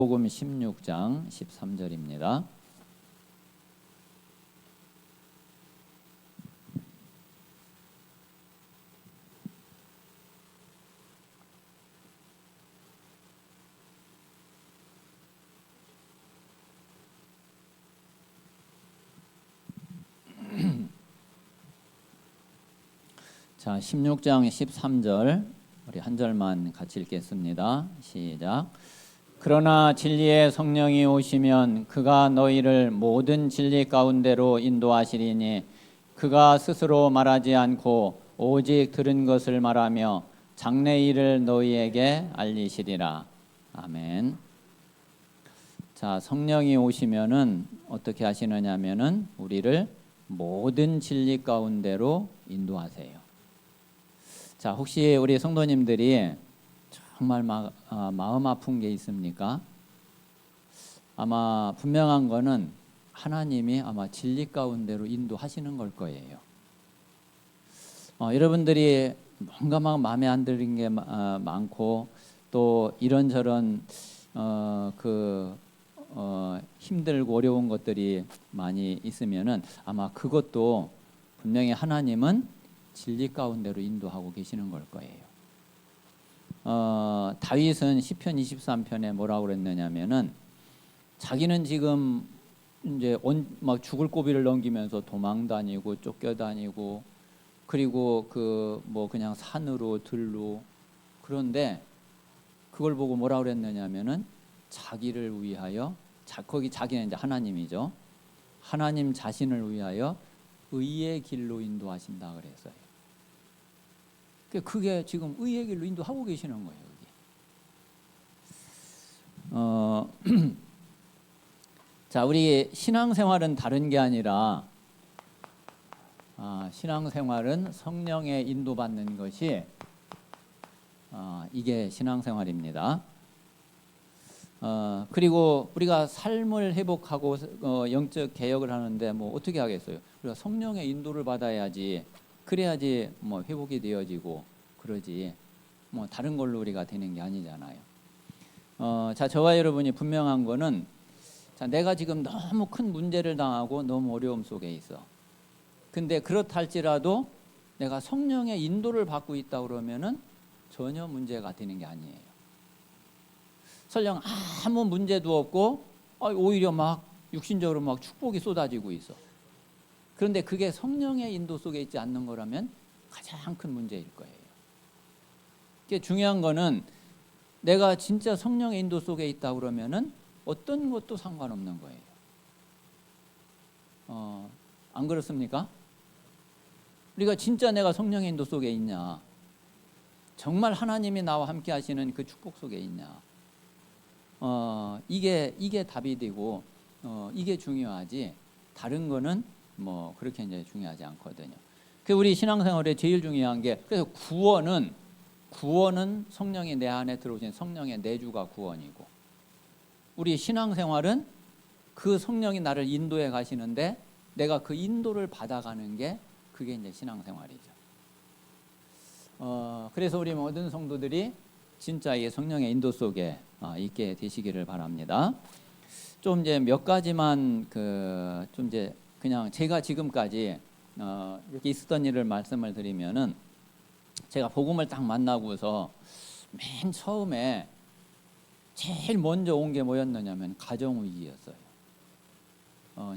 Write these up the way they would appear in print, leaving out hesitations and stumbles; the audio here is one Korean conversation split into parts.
복음 16장 13절입니다. 자, 16장 13절 우리 한 절만 같이 읽겠습니다. 시작. 그러나 진리의 성령이 오시면 그가 너희를 모든 진리 가운데로 인도하시리니 그가 스스로 말하지 않고 오직 들은 것을 말하며 장래 일을 너희에게 알리시리라. 아멘. 자, 성령이 오시면은 어떻게 하시느냐면은 우리를 모든 진리 가운데로 인도하세요. 자, 혹시 우리 성도님들이 정말 마음 아픈 게 있습니까? 아마 분명한 거는 하나님이 아마 진리 가운데로 인도하시는 걸 거예요. 여러분들이 뭔가 막 마음에 안 드는 게 많고 또 이런저런 힘들고 어려운 것들이 많이 있으면은 아마 그것도 분명히 하나님은 진리 가운데로 인도하고 계시는 걸 거예요. 다윗은 시편 23편에 뭐라고 그랬느냐면은 자기는 지금 이제 막 죽을 고비를 넘기면서 도망 다니고 쫓겨다니고 그리고 그냥 산으로 들로 그런데 그걸 보고 뭐라고 그랬느냐면은 자기를 위하여 거기 자기는 이제 하나님이죠. 하나님 자신을 위하여 의의 길로 인도하신다 그랬어요. 그게 지금 의의 길로 인도하고 계시는 거예요. 자, 우리 신앙생활은 다른 게 아니라 신앙생활은 성령의 인도받는 것이 이게 신앙생활입니다. 그리고 우리가 삶을 회복하고 영적 개혁을 하는데 뭐 어떻게 하겠어요? 우리가 성령의 인도를 받아야지. 그래야지 뭐 회복이 되어지고 그러지. 뭐 다른 걸로 우리가 되는 게 아니잖아요. 자, 저와 여러분이 분명한 거는 자, 내가 지금 너무 큰 문제를 당하고 너무 어려움 속에 있어. 근데 그렇다 할지라도 내가 성령의 인도를 받고 있다 그러면은 전혀 문제가 되는 게 아니에요. 설령 아무 문제도 없고 오히려 막 육신적으로 막 축복이 쏟아지고 있어. 그런데 그게 성령의 인도 속에 있지 않는 거라면 가장 큰 문제일 거예요. 중요한 거는 내가 진짜 성령의 인도 속에 있다 그러면은 어떤 것도 상관없는 거예요. 안 그렇습니까? 우리가 진짜 내가 성령의 인도 속에 있냐? 정말 하나님이 나와 함께 하시는 그 축복 속에 있냐? 이게 답이 되고 이게 중요하지. 다른 거는 뭐 그렇게 이제 중요하지 않거든요. 그 우리 신앙생활에 제일 중요한 게 그래서 구원은 성령이 내 안에 들어오신 성령의 내주가 구원이고 우리 신앙생활은 그 성령이 나를 인도해 가시는데 내가 그 인도를 받아가는 게 그게 이제 신앙생활이죠. 그래서 우리 모든 성도들이 진짜 이 성령의 인도 속에 있게 되시기를 바랍니다. 좀 이제 몇 가지만 좀 이제 그냥 제가 지금까지 이렇게 있었던 일을 말씀을 드리면은 제가 복음을 딱 만나고서 맨 처음에 제일 먼저 온 게 뭐였느냐면 가정위기였어요.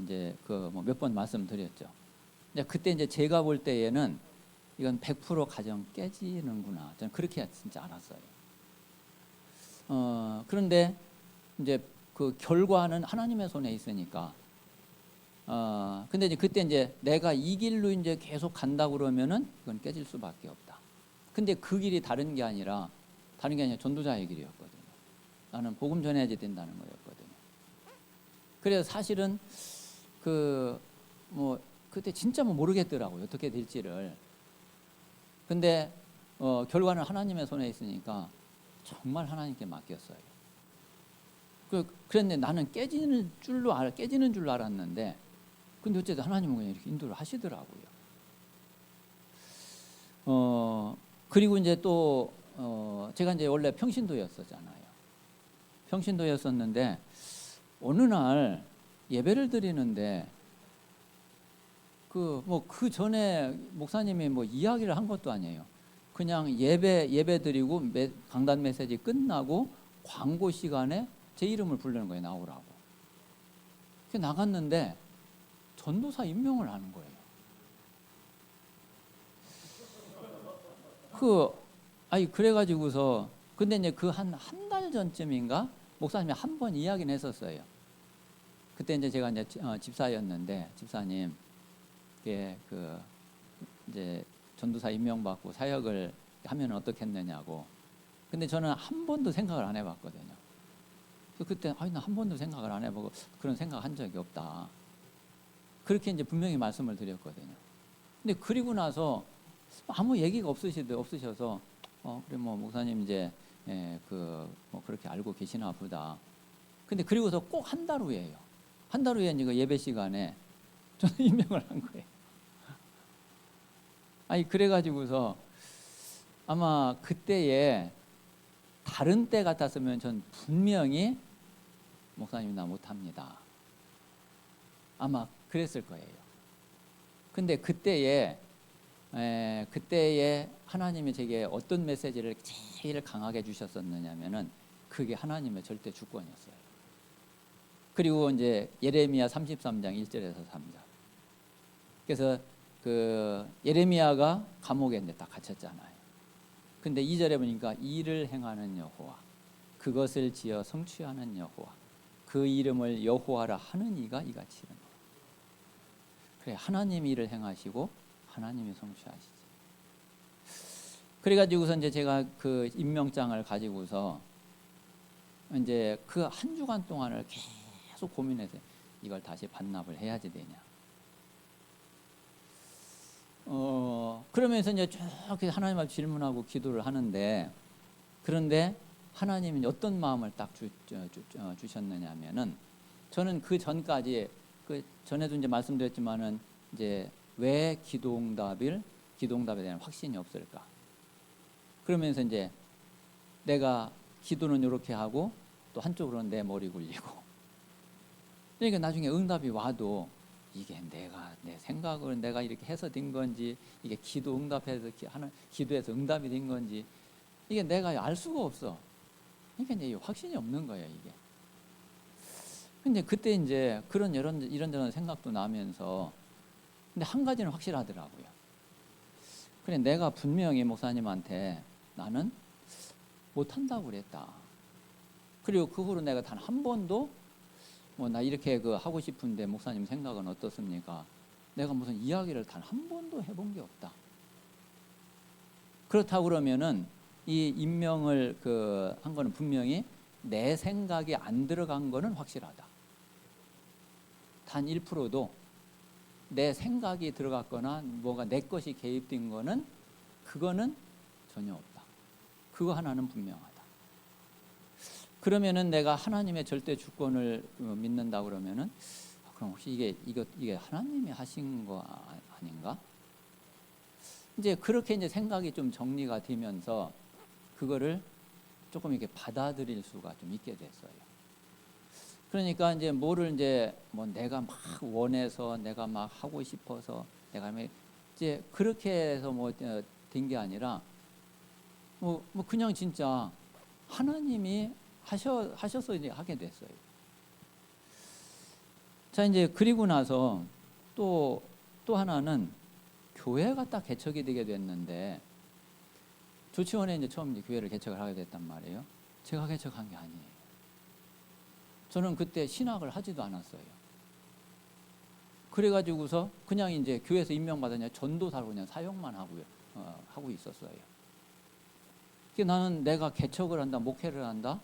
이제 뭐 몇 번 말씀드렸죠. 그때 이제 제가 볼 때에는 이건 100% 가정 깨지는구나. 저는 그렇게 진짜 알았어요. 그런데 이제 그 결과는 하나님의 손에 있으니까. 근데 이제 그때 이제 내가 이 길로 이제 계속 간다 그러면은 그건 깨질 수밖에 없다. 근데 그 길이 다른 게 아니라 전도자의 길이었거든요. 나는 복음 전해야지 된다는 거였거든요. 그래서 사실은 그때 진짜 모르겠더라고요. 어떻게 될지를. 근데 결과는 하나님의 손에 있으니까 정말 하나님께 맡겼어요. 그런데 나는 깨지는 줄로 알았는데 근데 어쨌든 하나님은 그냥 이렇게 인도를 하시더라고요. 그리고 이제 또 제가 이제 원래 평신도였었잖아요. 평신도였었는데 어느 날 예배를 드리는데 그 전에 목사님이 뭐 이야기를 한 것도 아니에요. 그냥 예배 드리고 강단 메시지 끝나고 광고 시간에 제 이름을 부르는 거예요. 나오라고. 나갔는데 전도사 임명을 하는 거예요. 그래가지고서 근데 이제 그 한 달 전쯤인가 목사님이 한 번 이야기는 했었어요. 그때 이제 제가 이제 집사였는데 집사님 이제 전도사 임명받고 사역을 하면 어떻겠느냐고. 근데 저는 한 번도 생각을 안 해봤거든요. 그때 나 한 번도 생각을 안 해보고 그런 생각 한 적이 없다. 그렇게 이제 분명히 말씀을 드렸거든요. 근데 그리고 나서 아무 얘기가 없으셔서 그래 뭐 목사님 이제 뭐 그렇게 알고 계시나 보다. 근데 그리고서 꼭 한 달 후에요. 한 달 후에 이제 예배 시간에 저는 임명을 한 거예요. 그래가지고서 아마 그때에 다른 때 같았으면 전 분명히 목사님 나 못합니다. 아마 그랬을 거예요. 근데 그때에 하나님이 제게 어떤 메시지를 제일 강하게 주셨었느냐면은 그게 하나님의 절대 주권이었어요. 그리고 이제 예레미야 33장 1절에서 3절. 그래서 그 예레미야가 감옥에 이제 딱 갇혔잖아요. 근데 2절에 보니까 일을 행하는 여호와, 그것을 지어 성취하는 여호와, 그 이름을 여호와라 하는 이가 이같이 이르노라. 그래, 하나님이 일을 행하시고 하나님이 성취하시지. 그래가지고서 이제 제가 그 임명장을 가지고서 이제 그 한 주간 동안을 계속 고민해서 이걸 다시 반납을 해야지 되냐. 그러면서 이제 쭉 하나님 앞에 질문하고 기도를 하는데, 그런데 하나님이 어떤 마음을 딱 주셨느냐면은, 저는 그 전까지 그 전에도 이제 말씀드렸지만은 이제 왜 기도응답에 대한 확신이 없을까? 그러면서 이제 내가 기도는 이렇게 하고 또 한쪽으로는 내 머리 굴리고, 그러니까 나중에 응답이 와도 이게 내 생각을 내가 이렇게 해서 된 건지, 이게 기도해서 응답이 된 건지, 이게 내가 알 수가 없어. 그러니까 이제 확신이 없는 거예요, 이게. 근데 그때 이제 그런 이런저런 생각도 나면서, 근데 한 가지는 확실하더라고요. 그래, 내가 분명히 목사님한테 나는 못한다고 그랬다. 그리고 그 후로 내가 단 한 번도 나 이렇게 하고 싶은데 목사님 생각은 어떻습니까? 내가 무슨 이야기를 단 한 번도 해본 게 없다. 그렇다고 그러면은 이 임명을 한 거는 분명히 내 생각이 안 들어간 거는 확실하다. 단 1%도 내 생각이 들어갔거나 뭐가 내 것이 개입된 거는 그거는 전혀 없다. 그거 하나는 분명하다. 그러면은 내가 하나님의 절대 주권을 믿는다 그러면은 그럼 혹시 이게 하나님이 하신 거 아닌가? 이제 그렇게 이제 생각이 좀 정리가 되면서 그거를 조금 이렇게 받아들일 수가 좀 있게 됐어요. 그러니까 이제 뭐를 이제 내가 막 원해서 내가 막 하고 싶어서 내가 이제 그렇게 해서 된 게 아니라 그냥 진짜 하나님이 하셔서 이제 하게 됐어요. 자, 이제 그리고 나서 또 하나는 교회가 딱 개척이 되게 됐는데, 조치원에 이제 처음 교회를 개척을 하게 됐단 말이에요. 제가 개척한 게 아니에요. 저는 그때 신학을 하지도 않았어요. 그래가지고서 그냥 이제 교회에서 임명받았냐 전도사로 그냥 사역만 하고 있었어요. 나는 내가 개척을 한다, 목회를 한다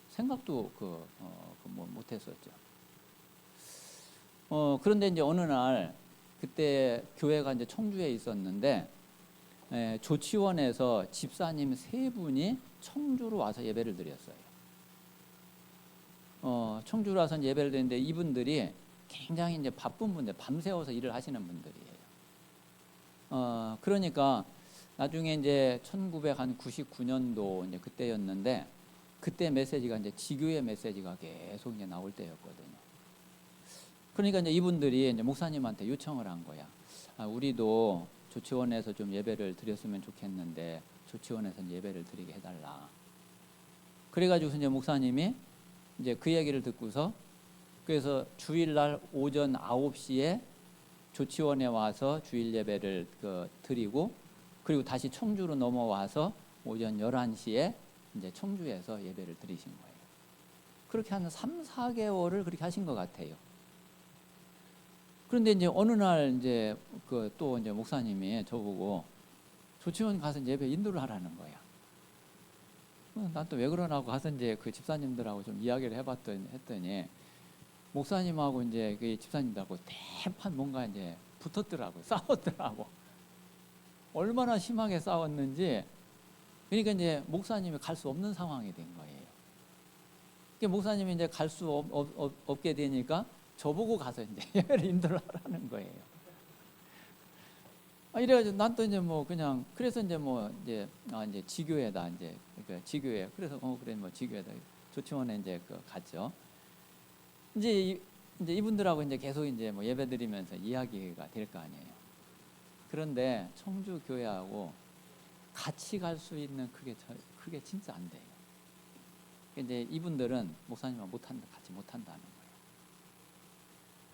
생각도 못했었죠. 그런데 이제 어느 날 그때 교회가 이제 청주에 있었는데 조치원에서 집사님 3분이 청주로 와서 예배를 드렸어요. 청주로 와서 예배를 드렸는데 이분들이 굉장히 이제 바쁜 분들, 밤새워서 일을 하시는 분들이에요. 그러니까 나중에 이제 1999년도 이제 그때였는데 그때 메시지가 이제 지교의 메시지가 계속 이제 나올 때였거든요. 그러니까 이제 이분들이 이제 목사님한테 요청을 한 거야. 우리도 조치원에서 좀 예배를 드렸으면 좋겠는데 조치원에서 예배를 드리게 해달라. 그래가지고 이제 목사님이 이제 그 얘기를 듣고서 그래서 주일날 오전 9시에 조치원에 와서 주일 예배를 드리고 그리고 다시 청주로 넘어와서 오전 11시에 이제 청주에서 예배를 드리신 거예요. 그렇게 한 3, 4개월을 그렇게 하신 것 같아요. 그런데 이제 어느 날 이제 또 이제 목사님이 저보고 조치원 가서 예배 인도를 하라는 거야. 난 또 왜 그러나고 가서 이제 그 집사님들하고 좀 이야기를 했더니 목사님하고 이제 그 집사님들하고 대판 뭔가 이제 붙었더라고요. 싸웠더라고. 얼마나 심하게 싸웠는지. 그러니까 이제 목사님이 갈 수 없는 상황이 된 거예요. 그러니까 목사님이 이제 갈 수 없게 되니까 저보고 가서 이제 예배를 인도를 하라는 거예요. 이래가지고 난 또 이제 뭐 그냥 그래서 이제 뭐 이제 이제 지교회다 이제 그러니까 지교회 그래서 그래 뭐 지교회다 조치원에 이제 갔죠. 이제 이분들하고 이제 계속 이제 뭐 예배드리면서 이야기가 될 거 아니에요. 그런데 청주 교회하고 같이 갈 수 있는 그게 진짜 안 돼요. 이제 이분들은 목사님과 같이 못한다는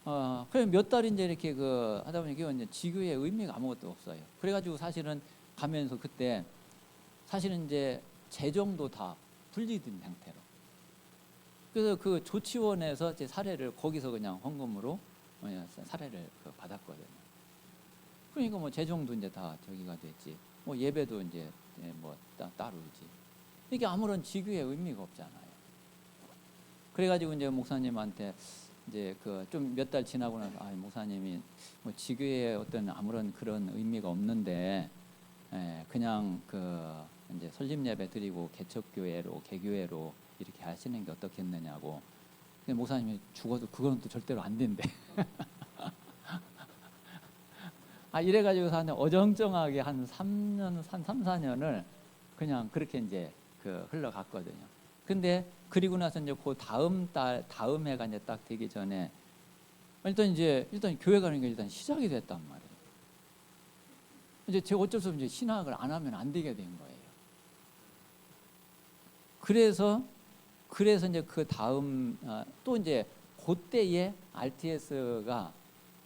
거예요. 그래 몇 달 이제 이렇게 하다 보니까 이제 지교의 의미가 아무것도 없어요. 그래가지고 사실은 가면서 그때 사실은 이제 재정도 다 분리된 상태로. 그래서 그 조치원에서 제 사례를 거기서 그냥 헌금으로 사례를 받았거든요. 그러니까 뭐 재정도 이제 다 저기가 됐지. 뭐 예배도 이제 뭐 따로지. 이게 아무런 지교의 의미가 없잖아요. 그래가지고 이제 목사님한테 이제 좀 몇 달 지나고 나서 목사님이 뭐 지교의 어떤 아무런 그런 의미가 없는데 그냥 이제 설립 예배 드리고 개척교회로 개교회로 이렇게 하시는 게 어떻겠느냐고. 근데 목사님이 죽어도 그건 또 절대로 안 된대. 이래가지고 어정쩡하게 한 3년, 3, 4년을 그냥 그렇게 이제 흘러갔거든요. 근데 그리고 나서 이제 그 다음 해가 이제 딱 되기 전에 일단 교회 가는 게 일단 시작이 됐단 말이에요. 이제 제가 어쩔 수 없이 이제 신학을 안 하면 안 되게 된 거예요. 그래서 이제 그 다음 또 이제 그때에 RTS가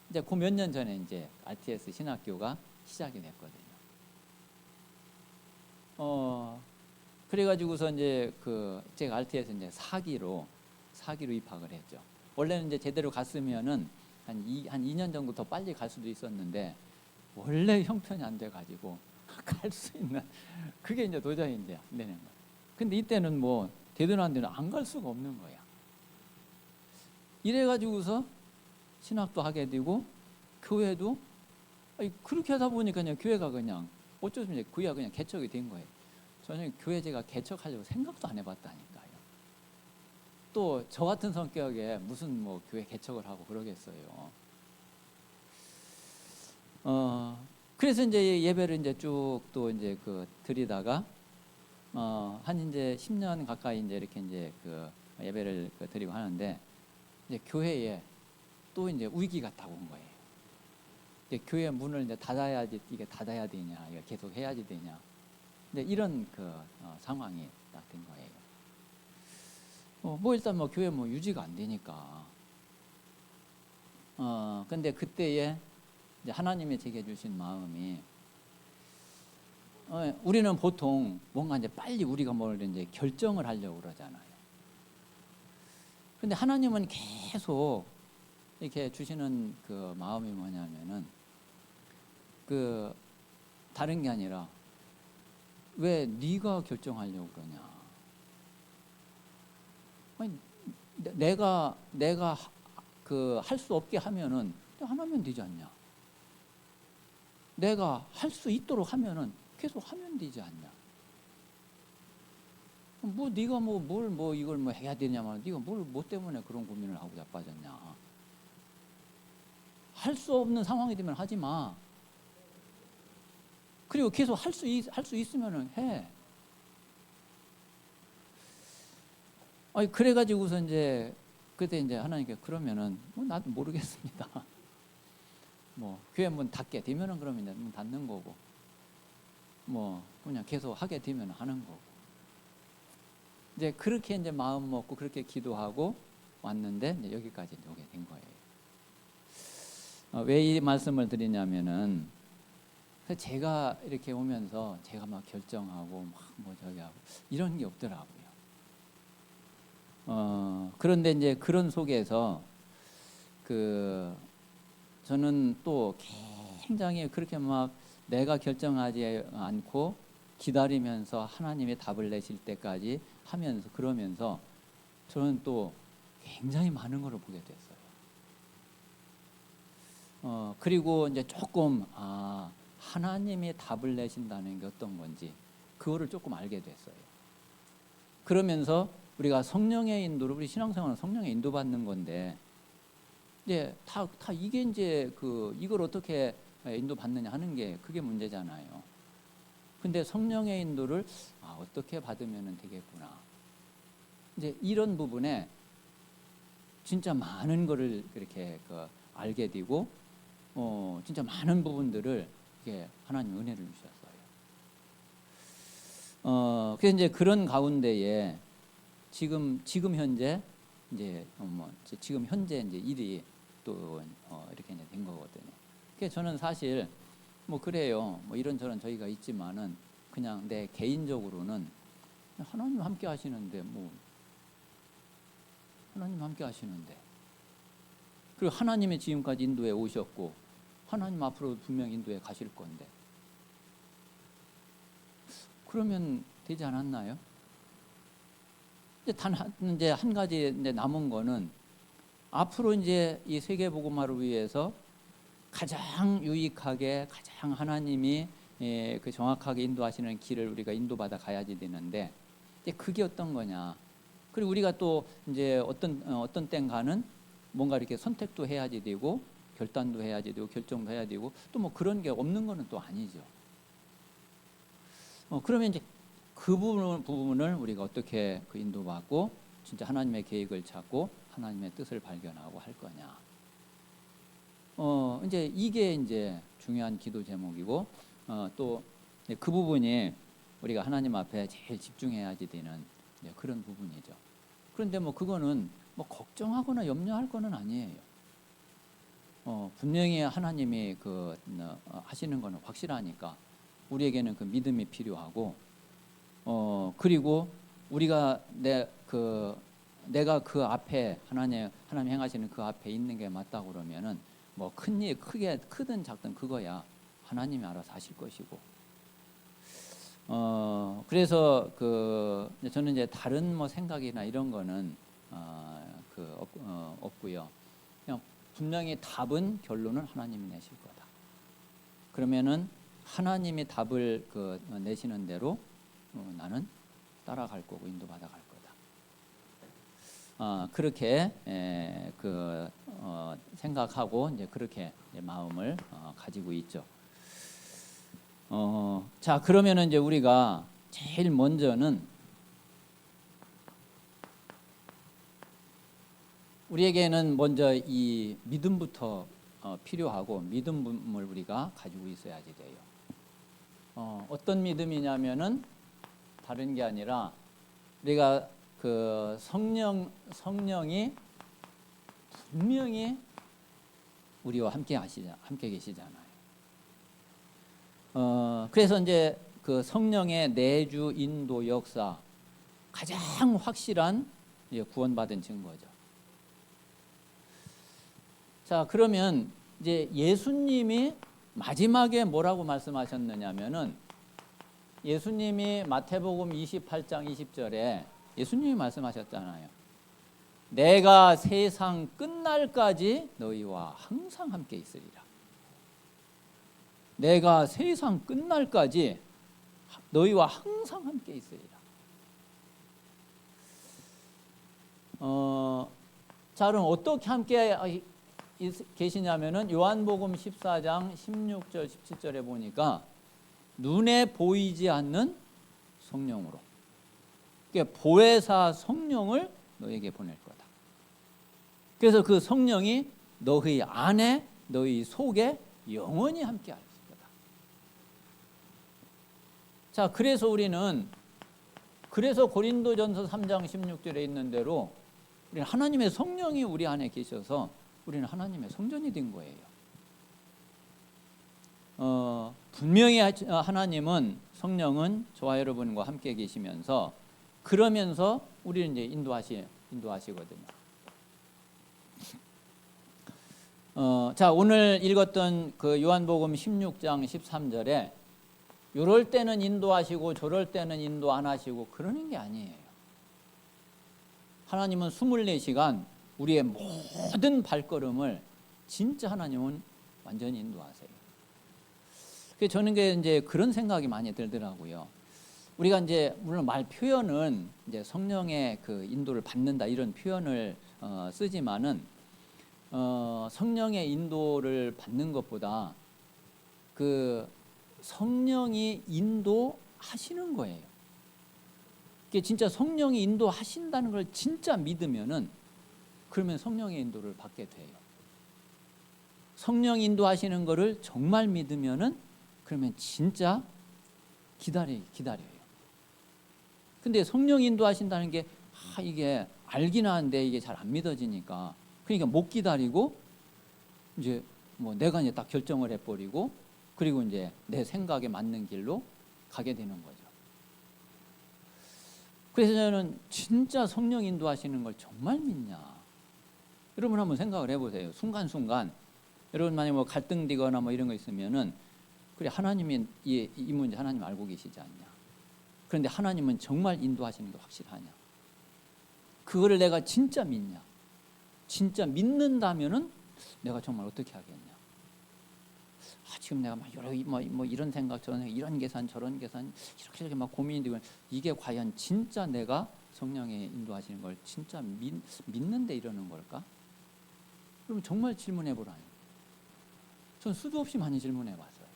이제 그 몇 년 전에 이제 RTS 신학교가 시작이 됐거든요. 그래가지고서 이제 제가 RTS 이제 4기로 입학을 했죠. 원래는 이제 제대로 갔으면은 한 2년 정도 더 빨리 갈 수도 있었는데 원래 형편이 안 돼가지고 갈 수 있는 그게 이제 도저히 이제 안 되는 거예요. 근데 이때는 뭐 되든 안 되든 안 갈 수가 없는 거야. 이래가지고서 신학도 하게 되고 교회도 그렇게 하다 보니까 그냥 교회가 그냥 어쩔 수 없이 교회가 그냥 개척이 된 거예요. 저는 교회 제가 개척하려고 생각도 안 해봤다니까요. 또 저 같은 성격에 무슨 뭐 교회 개척을 하고 그러겠어요. 그래서 이제 예배를 이제 쭉 또 이제 드리다가 한 이제 10년 가까이 이제 이렇게 이제 예배를 드리고 하는데 이제 교회에 또 이제 위기가 딱 온 거예요. 이제 교회 문을 이제 이게 닫아야 되냐, 이거 계속 해야지 되냐. 근데 이런 상황이 딱 된 거예요. 뭐 일단 뭐 교회 뭐 유지가 안 되니까. 근데 그때에 이제 하나님이 제게 주신 마음이 우리는 보통 뭔가 이제 빨리 우리가 뭘 이제 결정을 하려고 그러잖아요. 근데 하나님은 계속 이렇게 주시는 마음이 뭐냐면은 다른 게 아니라 왜 네가 결정하려고 그러냐? 아니, 내가 할 수 없게 하면은 하면 되지 않냐? 내가 할 수 있도록 하면은 계속 하면 되지 않냐? 뭐 네가 뭘 이걸 뭐 해야 되냐면 네가 뭐 때문에 그런 고민을 하고 자빠졌냐? 할 수 없는 상황이 되면 하지 마. 그리고 계속 할 수 있으면은 해. 아니 그래가지고서 이제 그때 이제 하나님께 그러면은 나도 모르겠습니다. 뭐 교회 문 닫게 되면은 그러면 이제 문 닫는 거고, 뭐 그냥 계속 하게 되면 하는 거고. 이제 그렇게 이제 마음 먹고 그렇게 기도하고 왔는데 이제 여기까지 오게 된 거예요. 왜 이 말씀을 드리냐면은 제가 이렇게 오면서 제가 막 결정하고 막 뭐 저기 하고 이런 게 없더라고요. 그런데 이제 그런 속에서 저는 또 굉장히 그렇게 막 내가 결정하지 않고 기다리면서 하나님의 답을 내실 때까지 하면서 그러면서 저는 또 굉장히 많은 걸 보게 됐어요. 그리고 이제 조금 하나님이 답을 내신다는 게 어떤 건지 그거를 조금 알게 됐어요. 그러면서 우리가 성령의 인도를, 우리 신앙생활은 성령의 인도받는 건데 이제 다 이게 이제 이걸 어떻게 인도받느냐 하는 게 그게 문제잖아요. 근데 성령의 인도를 어떻게 받으면 되겠구나. 이제 이런 부분에 진짜 많은 거를 그렇게 알게 되고 진짜 많은 부분들을 이게 하나님 은혜를 주셨어요. 그래서 이제 그런 가운데에 지금 현재 이제 지금 현재 이제 일이 또 이렇게 이제 된 거거든요. 그래서 저는 사실 뭐 그래요. 뭐 이런저런 저희가 있지만은 그냥 내 개인적으로는 하나님 함께 하시는데 하나님 함께 하시는데 그리고 하나님의 지금까지 인도에 오셨고 하나님 앞으로 분명 인도에 가실 건데 그러면 되지 않았나요? 이제 한 가지 이제 남은 거는 앞으로 이제 이 세계 복음화를 위해서 가장 유익하게 가장 하나님이 정확하게 인도하시는 길을 우리가 인도받아 가야지 되는데 이제 그게 어떤 거냐? 그리고 우리가 또 이제 어떤 땐가는 뭔가 이렇게 선택도 해야지 되고 결단도 해야지 되고 결정도 해야 되고 또 뭐 그런 게 없는 거는 또 아니죠. 그러면 이제 그 부분을 우리가 어떻게 인도받고 진짜 하나님의 계획을 찾고 하나님의 뜻을 발견하고 할 거냐. 이제 이게 이제 중요한 기도 제목이고 또 그 부분이 우리가 하나님 앞에 제일 집중해야지 되는 그런 부분이죠. 그런데 뭐 그거는 뭐 걱정하거나 염려할 거는 아니에요. 분명히 하나님이 하시는 거는 확실하니까 우리에게는 그 믿음이 필요하고 그리고 우리가 내가 그 앞에 하나님 행하시는 그 앞에 있는 게 맞다고 그러면은 뭐 큰 일 크든 작든 그거야 하나님이 알아서 하실 것이고 그래서 저는 이제 다른 뭐 생각이나 이런 거는 없고요. 그냥 분명히 답은 결론은 하나님이 내실 거다. 그러면은 하나님이 답을 내시는 대로 나는 따라갈 거고 인도받아 갈 거다. 그렇게 생각하고 이제 그렇게 이제 마음을 가지고 있죠. 자 그러면은 이제 우리가 제일 먼저는 우리에게는 먼저 이 믿음부터 필요하고 믿음을 우리가 가지고 있어야지 돼요. 어떤 믿음이냐면은 다른 게 아니라 우리가 성령이 분명히 우리와 함께 계시잖아요. 그래서 이제 성령의 내주 인도 역사 가장 확실한 구원받은 증거죠. 자, 그러면 이제 예수님이 마지막에 뭐라고 말씀하셨느냐면은 예수님이 마태복음 28장 20절에 예수님이 말씀하셨잖아요. 내가 세상 끝날까지 너희와 항상 함께 있으리라. 내가 세상 끝날까지 너희와 항상 함께 있으리라. 자, 그럼 어떻게 함께 계시냐면은 요한복음 14장 16절 17절에 보니까 눈에 보이지 않는 성령으로, 그러니까 보혜사 성령을 너에게 보낼 거다. 그래서 그 성령이 너희 안에, 너희 속에 영원히 함께 할 거다. 자, 그래서 우리는, 그래서 고린도전서 3장 16절에 있는 대로 우리는 하나님의 성령이 우리 안에 계셔서 우리는 하나님의 성전이 된 거예요. 분명히 하나님은, 성령은 저와 여러분과 함께 계시면서, 그러면서 우리는 이제 인도하시거든요. 자, 오늘 읽었던 그 요한복음 16장 13절에 이럴 때는 인도하시고 저럴 때는 인도 안 하시고 그러는 게 아니에요. 하나님은 24시간 우리의 모든 발걸음을 진짜 하나님은 완전히 인도하세요. 그래서 저는 이제 그런 생각이 많이 들더라고요. 우리가 이제 물론 말 표현은 이제 성령의 그 인도를 받는다 이런 표현을 쓰지만은 성령의 인도를 받는 것보다 그 성령이 인도하시는 거예요. 그게 진짜 성령이 인도하신다는 걸 진짜 믿으면은 그러면 성령의 인도를 받게 돼요. 성령 인도하시는 거를 정말 믿으면은 그러면 진짜 기다려요. 근데 성령 인도하신다는 게 이게 알긴 하는데 이게 잘 안 믿어지니까 그러니까 못 기다리고 이제 뭐 내가 이제 딱 결정을 해버리고 그리고 이제 내 생각에 맞는 길로 가게 되는 거죠. 그래서 저는 진짜 성령 인도하시는 걸 정말 믿냐? 여러분 한번 생각을 해보세요. 순간순간 여러분 만약 뭐 갈등되거나 뭐 이런 거 있으면은 그래 하나님이 이 문제 하나님 알고 계시지 않냐? 그런데 하나님은 정말 인도하시는 게 확실하냐? 그거를 내가 진짜 믿냐? 진짜 믿는다면은 내가 정말 어떻게 하겠냐? 지금 내가 막 여러 뭐 이런 생각 저런 이런 계산 저런 계산 이렇게 막 고민이 되고 이게 과연 진짜 내가 성령의 인도하시는 걸 진짜 믿는데 이러는 걸까? 그럼 정말 질문해 보라요. 전 수도 없이 많이 질문해 봤어요.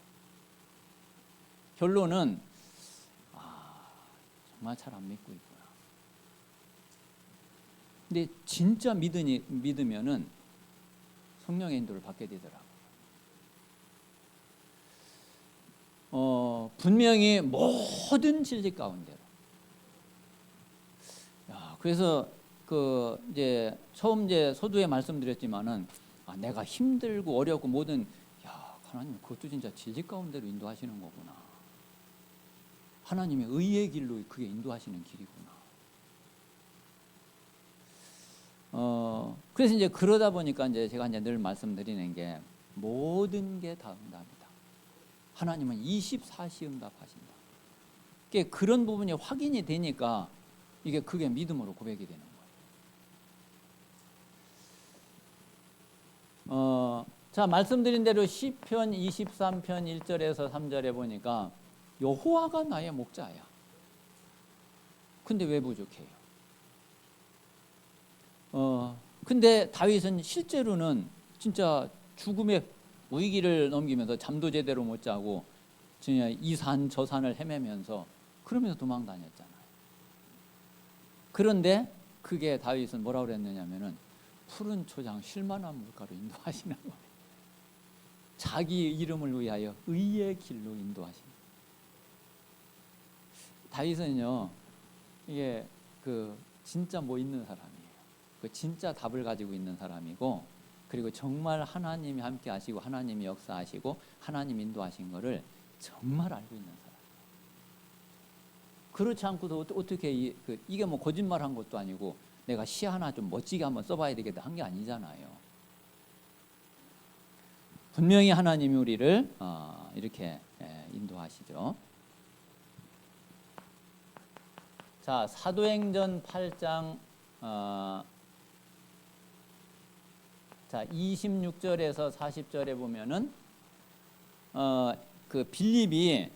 결론은 정말 잘 안 믿고 있구나. 근데 진짜 믿으면은 성령의 인도를 받게 되더라고요. 분명히 모든 진리 가운데로. 그래서 그 이제 처음 이제 서두에 말씀드렸지만은 내가 힘들고 어렵고 모든 하나님 그것도 진짜 진리 가운데로 인도하시는 거구나. 하나님의 의의 길로 그게 인도하시는 길이구나. 그래서 이제 그러다 보니까 이제 제가 이제 늘 말씀드리는 게 모든 게 다 응답이다. 하나님은 24시 응답하신다. 그런 부분이 확인이 되니까 그게 믿음으로 고백이 되는 거예요. 자, 말씀드린 대로 시편 23편 1절에서 3절에 보니까 여호와가 나의 목자야. 근데 왜 부족해요? 근데 다윗은 실제로는 진짜 죽음의 위기를 넘기면서 잠도 제대로 못 자고 이 산 저 산을 헤매면서 그러면서 도망 다녔잖아요. 그런데 그게 다윗은 뭐라고 그랬느냐면은 푸른 초장 쉴만한 물가로 인도하시는 거예요. 자기 이름을 위하여 의의 길로 인도하시는 거예요. 다윗은요 이게 그 진짜 뭐 있는 사람이에요. 그 진짜 답을 가지고 있는 사람이고 그리고 정말 하나님이 함께 하시고 하나님이 역사하시고 하나님 인도하신 거를 정말 알고 있는 사람. 그렇지 않고도 어떻게 이게 뭐 거짓말한 것도 아니고 내가 시 하나 좀 멋지게 한번 써봐야 되겠다 한 게 아니잖아요. 분명히 하나님이 우리를 이렇게 인도하시죠. 자, 사도행전 8장 26절에서 40절에 보면은 그 빌립이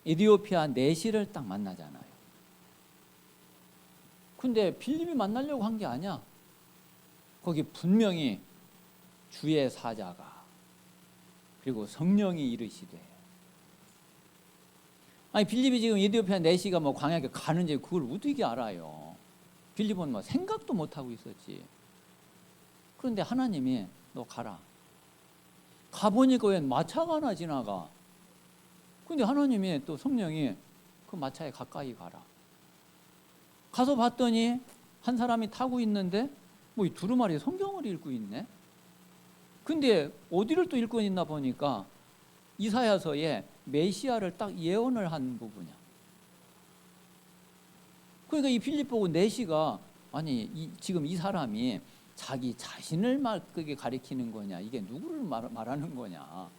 에티오피아 내시를 딱 만나잖아요. 근데 빌립이 만나려고 한 게 아니야. 거기 분명히 주의 사자가 그리고 성령이 이르시되. 아니 빌립이 지금 에티오피아 내시가 뭐 광야에 가는지 그걸 어떻게 알아요? 빌립은 뭐 생각도 못 하고 있었지. 그런데 하나님이 너 가라. 가보니까 왜 마차가 하나 지나가. 근데 하나님이 또 성령이 그 마차에 가까이 가라. 가서 봤더니 한 사람이 타고 있는데 뭐 이 두루마리 성경을 읽고 있네. 근데 어디를 또 읽고 있나 보니까 이사야서에 메시아를 딱 예언을 한 부분이야. 그러니까 이 빌립 보고 내시가 아니 지금 이 사람이 자기 자신을 그게 가리키는 거냐, 이게 누구를 말하는 거냐.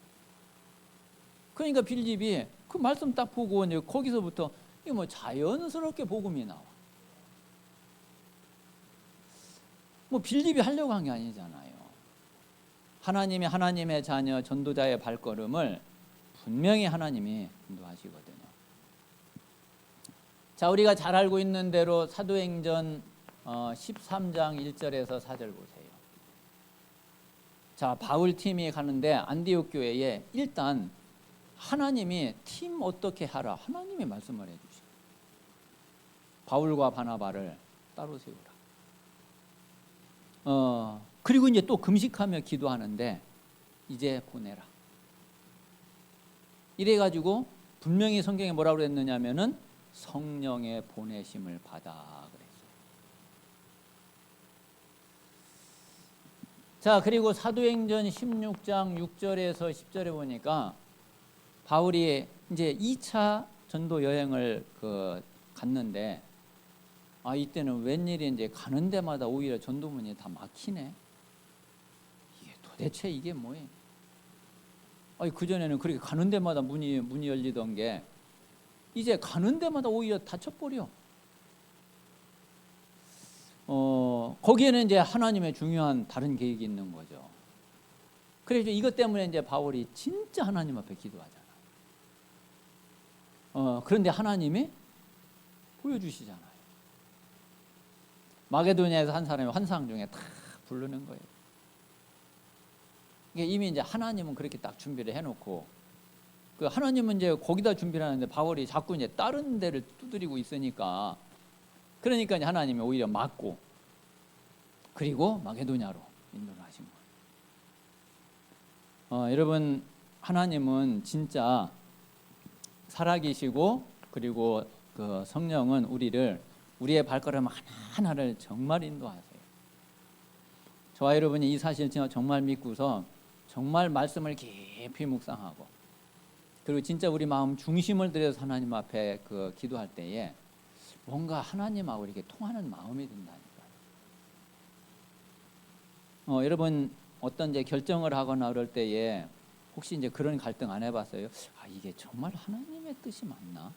그러니까 빌립이 그 말씀 딱 보고 이제 거기서부터 이게 뭐 자연스럽게 복음이 나와. 뭐 빌립이 하려고 한 게 아니잖아요. 하나님이 하나님의 자녀 전도자의 발걸음을 분명히 하나님이 인도하시거든요. 자, 우리가 잘 알고 있는 대로 사도행전 13장 1절에서 4절 보세요. 자, 바울 팀이 가는데 안디옥 교회에 일단 하나님이 팀 어떻게 하라, 하나님이 말씀을 해주시고 바울과 바나바를 따로 세우라. 그리고 이제 또 금식하며 기도하는데 이제 보내라. 이래가지고 분명히 성경에 뭐라고 그랬느냐면은 성령의 보내심을 받아 그랬어요. 자, 그리고 사도행전 16장 6절에서 10절에 보니까 바울이 이제 2차 전도 여행을 갔는데 이때는 웬일이 이제 가는 데마다 오히려 전도문이 다 막히네. 이게 도대체 이게 뭐예요? 그전에는 그렇게 가는 데마다 문이 열리던 게 이제 가는 데마다 오히려 닫혀버려. 거기에는 이제 하나님의 중요한 다른 계획이 있는 거죠. 그래서 이것 때문에 이제 바울이 진짜 하나님 앞에 기도하잖아. 그런데 하나님이 보여주시잖아요. 마게도니아에서 한 사람이 환상 중에 다 부르는 거예요. 이게 이미 이제 하나님은 그렇게 딱 준비를 해놓고 그 하나님은 이제 거기다 준비를 하는데 바울이 자꾸 이제 다른 데를 두드리고 있으니까 그러니까 이제 하나님이 오히려 막고 그리고 마게도냐로 인도를 하신 거예요. 여러분, 하나님은 진짜 살아계시고 그리고 그 성령은 우리의 발걸음 하나하나를 정말 인도하세요. 저와 여러분이 이 사실 정말 믿고서 정말 말씀을 깊이 묵상하고 그리고 진짜 우리 마음 중심을 들여서 하나님 앞에 기도할 때에 뭔가 하나님하고 이렇게 통하는 마음이 든다니까요. 여러분 어떤 이제 결정을 하거나 그럴 때에 혹시 이제 그런 갈등 안 해봤어요? 이게 정말 하나님의 뜻이 맞나?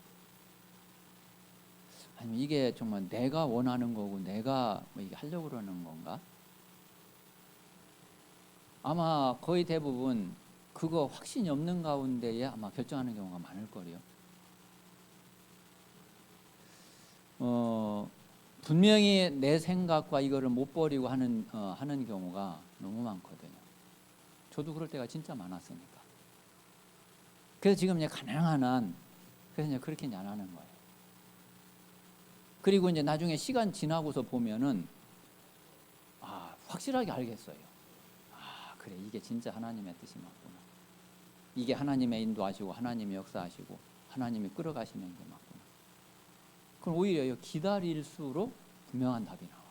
아니면 이게 정말 내가 원하는 거고 내가 뭐 이게 하려고 그러는 건가? 아마 거의 대부분 그거 확신이 없는 가운데에 아마 결정하는 경우가 많을 거예요. 분명히 내 생각과 이거를 못 버리고 하는 경우가 너무 많거든요. 저도 그럴 때가 진짜 많았으니까. 그래서 지금 이제 가능한 한 그래서 이제 그렇게 이제 안 하는 거예요. 그리고 이제 나중에 시간 지나고서 보면은 확실하게 알겠어요. 그래, 이게 진짜 하나님의 뜻이 맞구나. 이게 하나님의 인도하시고 하나님의 역사하시고 하나님이 끌어가시는 게 맞구나. 그럼 오히려 기다릴수록 분명한 답이 나와요.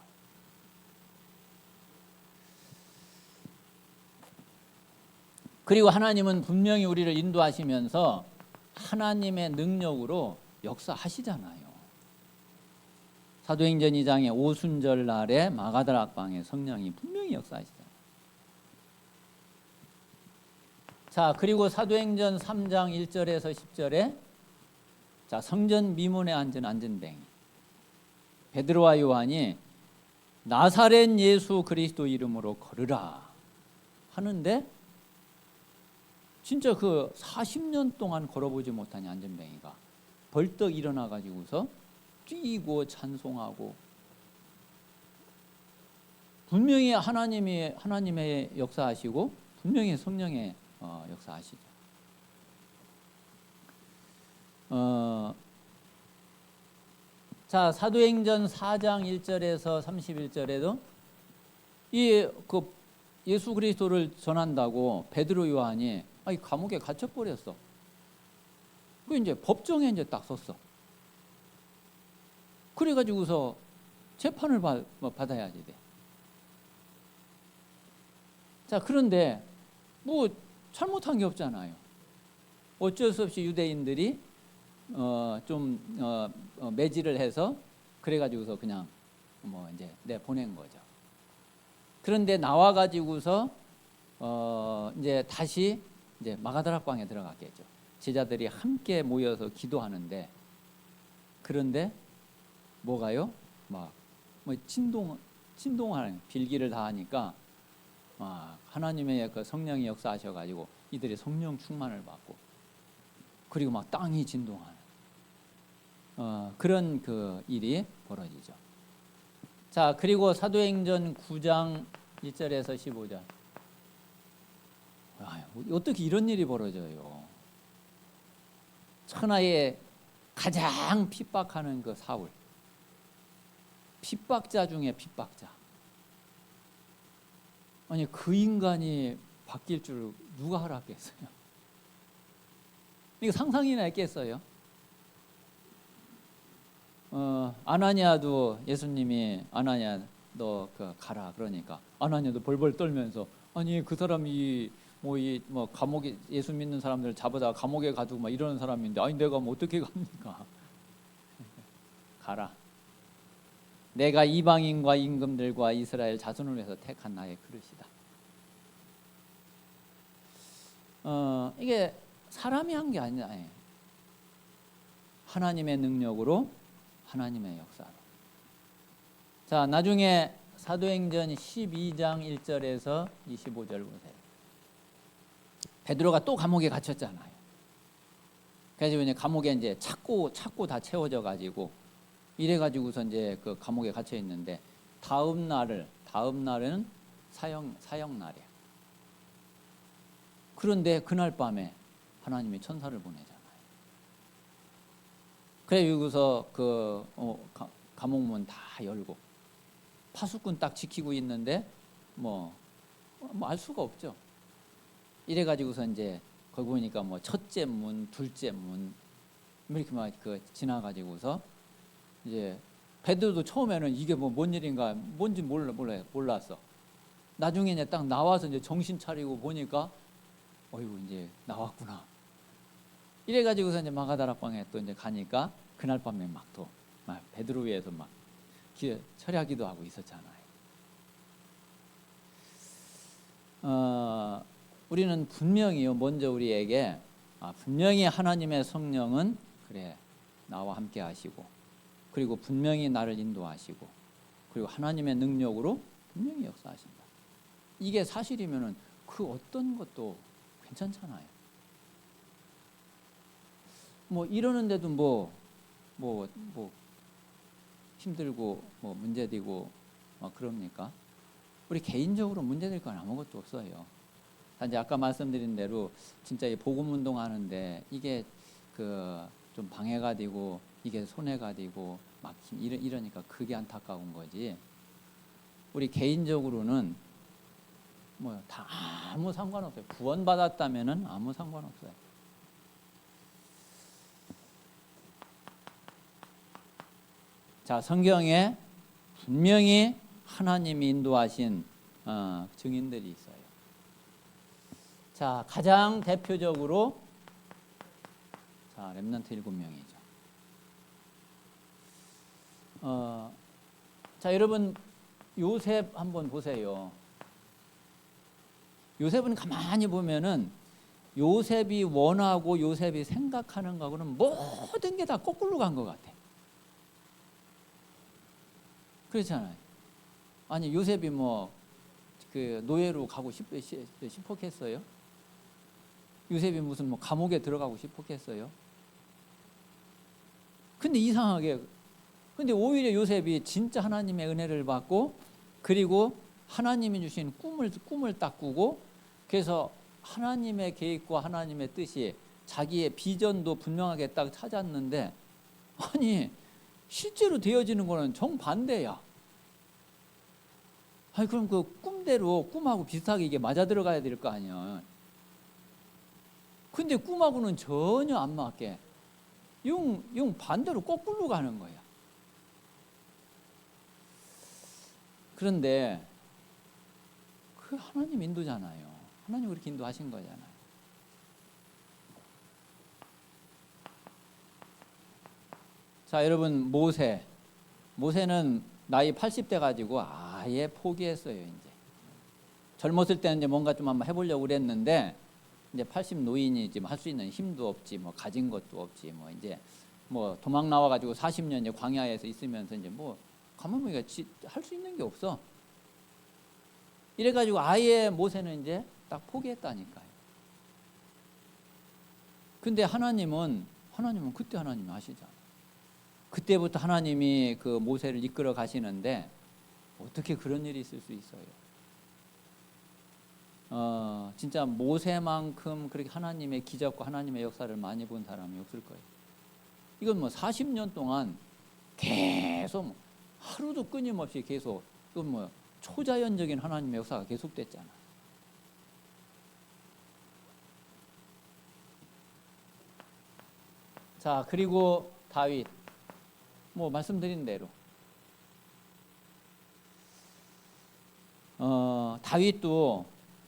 그리고 하나님은 분명히 우리를 인도하시면서 하나님의 능력으로 역사하시잖아요. 사도행전 2장의 오순절 날에 마가다락 방에 성령이 분명히 역사하시잖아요. 자, 그리고 사도행전 3장 1절에서 10절에 자, 성전 미문에 앉은 안전뱅이 베드로와 요한이 나사렛 예수 그리스도 이름으로 걸으라 하는데 진짜 40년 동안 걸어보지 못한 안전뱅이가 벌떡 일어나 가지고서 뛰고 찬송하고 분명히 하나님의 역사하시고 분명히 성령의 역사하시죠. 자, 사도행전 4장 1절에서 31절에도 예수 그리스도를 전한다고 베드로 요한이 감옥에 갇혀 버렸어. 그 이제 법정에 이제 딱 섰어. 그래 가지고서 재판을 받아야지 돼. 자, 그런데 뭐 잘못한 게 없잖아요. 어쩔 수 없이 유대인들이 매질을 해서 그래 가지고서 그냥 이제 보낸 거죠. 그런데 나와 가지고서 이제 다시 이제 마가다락방에 들어갔겠죠. 제자들이 함께 모여서 기도하는데, 그런데 뭐가요? 진동하는 빌기를 다 하니까 하나님의 그 성령이 역사하셔가지고 이들이 성령 충만을 받고, 그리고 막 땅이 진동하는 그런 그 일이 벌어지죠. 자, 그리고 사도행전 9장 1절에서 15절. 어떻게 이런 일이 벌어져요? 천하에 가장 핍박하는 그 사울, 핍박자 중에 핍박자. 아니, 그 인간이 바뀔 줄 누가 알았겠어요? 이거 상상이나 했겠어요? 아나니아도 예수님이 아나니아 너 가라 그러니까 아나니아도 벌벌 떨면서, 아니 그 사람이 감옥에 예수 믿는 사람들 잡아다 감옥에 가두고 막 이러는 사람인데, 아니 내가 어떻게 갑니까? 가라. 내가 이방인과 임금들과 이스라엘 자손을 위해서 택한 나의 그릇이다. 이게 사람이 한 게 아니라 하나님의 능력으로, 하나님의 역사로. 자, 나중에 사도행전 12장 1절에서 25절 보세요. 베드로가 또 감옥에 갇혔잖아요. 그래서 이제 감옥에 이제 찾고 다 채워져 가지고 이래 가지고서 이제 그 감옥에 갇혀 있는데, 다음 날은 사형 날이야. 그런데 그날 밤에 하나님이 천사를 보내잖아요. 그래 여기서 감옥문 다 열고 파수꾼 딱 지키고 있는데 알 수가 없죠. 이래 가지고서 이제 거기 보니까 첫째 문, 둘째 문 이렇게 막 지나가지고서 이제 베드로도 처음에는 이게 뭔 일인가 뭔지 몰랐어. 나중에 이제 딱 나와서 이제 정신 차리고 보니까 어이구 이제 나왔구나. 이래 가지고서 이제 마가다락방에 또 이제 가니까 그날 밤에 또 베드로 위에서 막 철야기도 하고 있었잖아요. 우리는 분명히요, 먼저 우리에게 분명히 하나님의 성령은 그래 나와 함께 하시고, 그리고 분명히 나를 인도하시고, 그리고 하나님의 능력으로 분명히 역사하신다. 이게 사실이면은 그 어떤 것도 괜찮잖아요. 이러는데도 힘들고 문제되고 그럽니까? 우리 개인적으로 문제될 건 아무것도 없어요. 단지 아까 말씀드린 대로 진짜 이 복음 운동하는데 이게 좀 방해가 되고 이게 손해가 되고 이러니까 그게 안타까운 거지. 우리 개인적으로는 다 아무 상관없어요. 구원받았다면은 아무 상관없어요. 자, 성경에 분명히 하나님이 인도하신 증인들이 있어요. 자, 가장 대표적으로 렘넌트 7명이죠. 자, 여러분 요셉 한번 보세요. 요셉은 가만히 보면은 요셉이 원하고 요셉이 생각하는 거하고는 모든 게 다 거꾸로 간 것 같아. 그렇잖아요. 아니 요셉이 노예로 가고 싶었겠어요? 요셉이 무슨 감옥에 들어가고 싶었겠어요? 근데 이상하게 오히려 요셉이 진짜 하나님의 은혜를 받고, 그리고 하나님이 주신 꿈을 딱 꾸고, 그래서 하나님의 계획과 하나님의 뜻이 자기의 비전도 분명하게 딱 찾았는데, 아니 실제로 되어지는 거는 정반대야. 아니 그럼 그 꿈대로 꿈하고 비슷하게 이게 맞아 들어가야 될 거 아니야. 근데 꿈하고는 전혀 안 맞게 영 반대로 거꾸로 가는 거야. 그런데 그 하나님 인도잖아요. 하나님 그렇게 인도하신 거잖아요. 자, 여러분 모세는 나이 80대 가지고 아예 포기했어요. 이제 젊었을 때는 이제 뭔가 좀 한번 해보려고 그랬는데 이제 80 노인이 지금 할 수 있는 힘도 없지, 뭐 가진 것도 없지, 뭐 이제 뭐 도망 나와 가지고 40년 이제 광야에서 있으면서 이제 뭐 가만 보니까 할 수 있는 게 없어. 이래 가지고 아예 모세는 이제 딱 포기했다니까요. 근데 하나님은 그때 하나님이 아시잖아. 그때부터 하나님이 그 모세를 이끌어 가시는데 어떻게 그런 일이 있을 수 있어요? 진짜 모세만큼 그렇게 하나님의 기적과 하나님의 역사를 많이 본 사람이 없을 거예요. 이건 뭐 40년 동안 계속 하루도 끊임없이 계속 이건 뭐 초자연적인 하나님의 역사가 계속됐잖아. 자, 그리고 다윗. 뭐 말씀드린 대로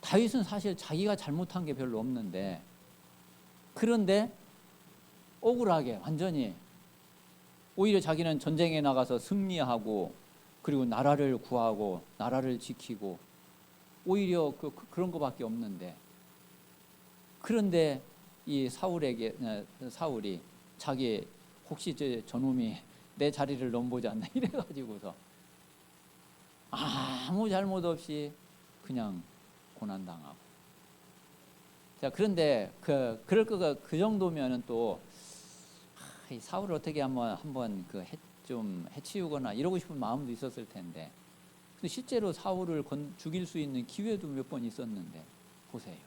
다윗은 사실 자기가 잘못한 게 별로 없는데 그런데 억울하게 완전히 오히려 자기는 전쟁에 나가서 승리하고 그리고 나라를 구하고 나라를 지키고 오히려 그런 거밖에 없는데 그런데 이 사울이 자기 혹시 저놈이 내 자리를 넘보지 않나 이래가지고서 아무 잘못 없이 그냥 고난당하고. 자, 그런데 그럴 거가 그 정도면은 또 이 사울을 어떻게 한번 좀 해치우거나 이러고 싶은 마음도 있었을 텐데, 근데 실제로 사울을 죽일 수 있는 기회도 몇 번 있었는데 보세요.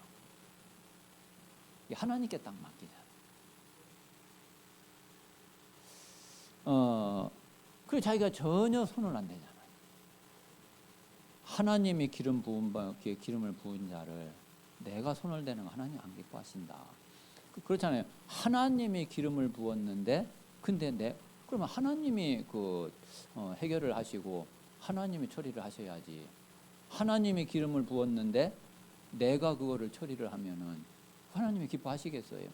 하나님께 딱 맡기잖아요. 그리고 자기가 전혀 손을 안 대잖아요. 하나님이 기름을 부은 자를 내가 손을 대는 거 하나님 안 기뻐하신다. 그렇잖아요. 하나님이 기름을 부었는데 근데 그러면 하나님이 해결을 하시고 하나님이 처리를 하셔야지. 하나님이 기름을 부었는데 내가 그거를 처리를 하면은 하나님이 기뻐하시겠어요?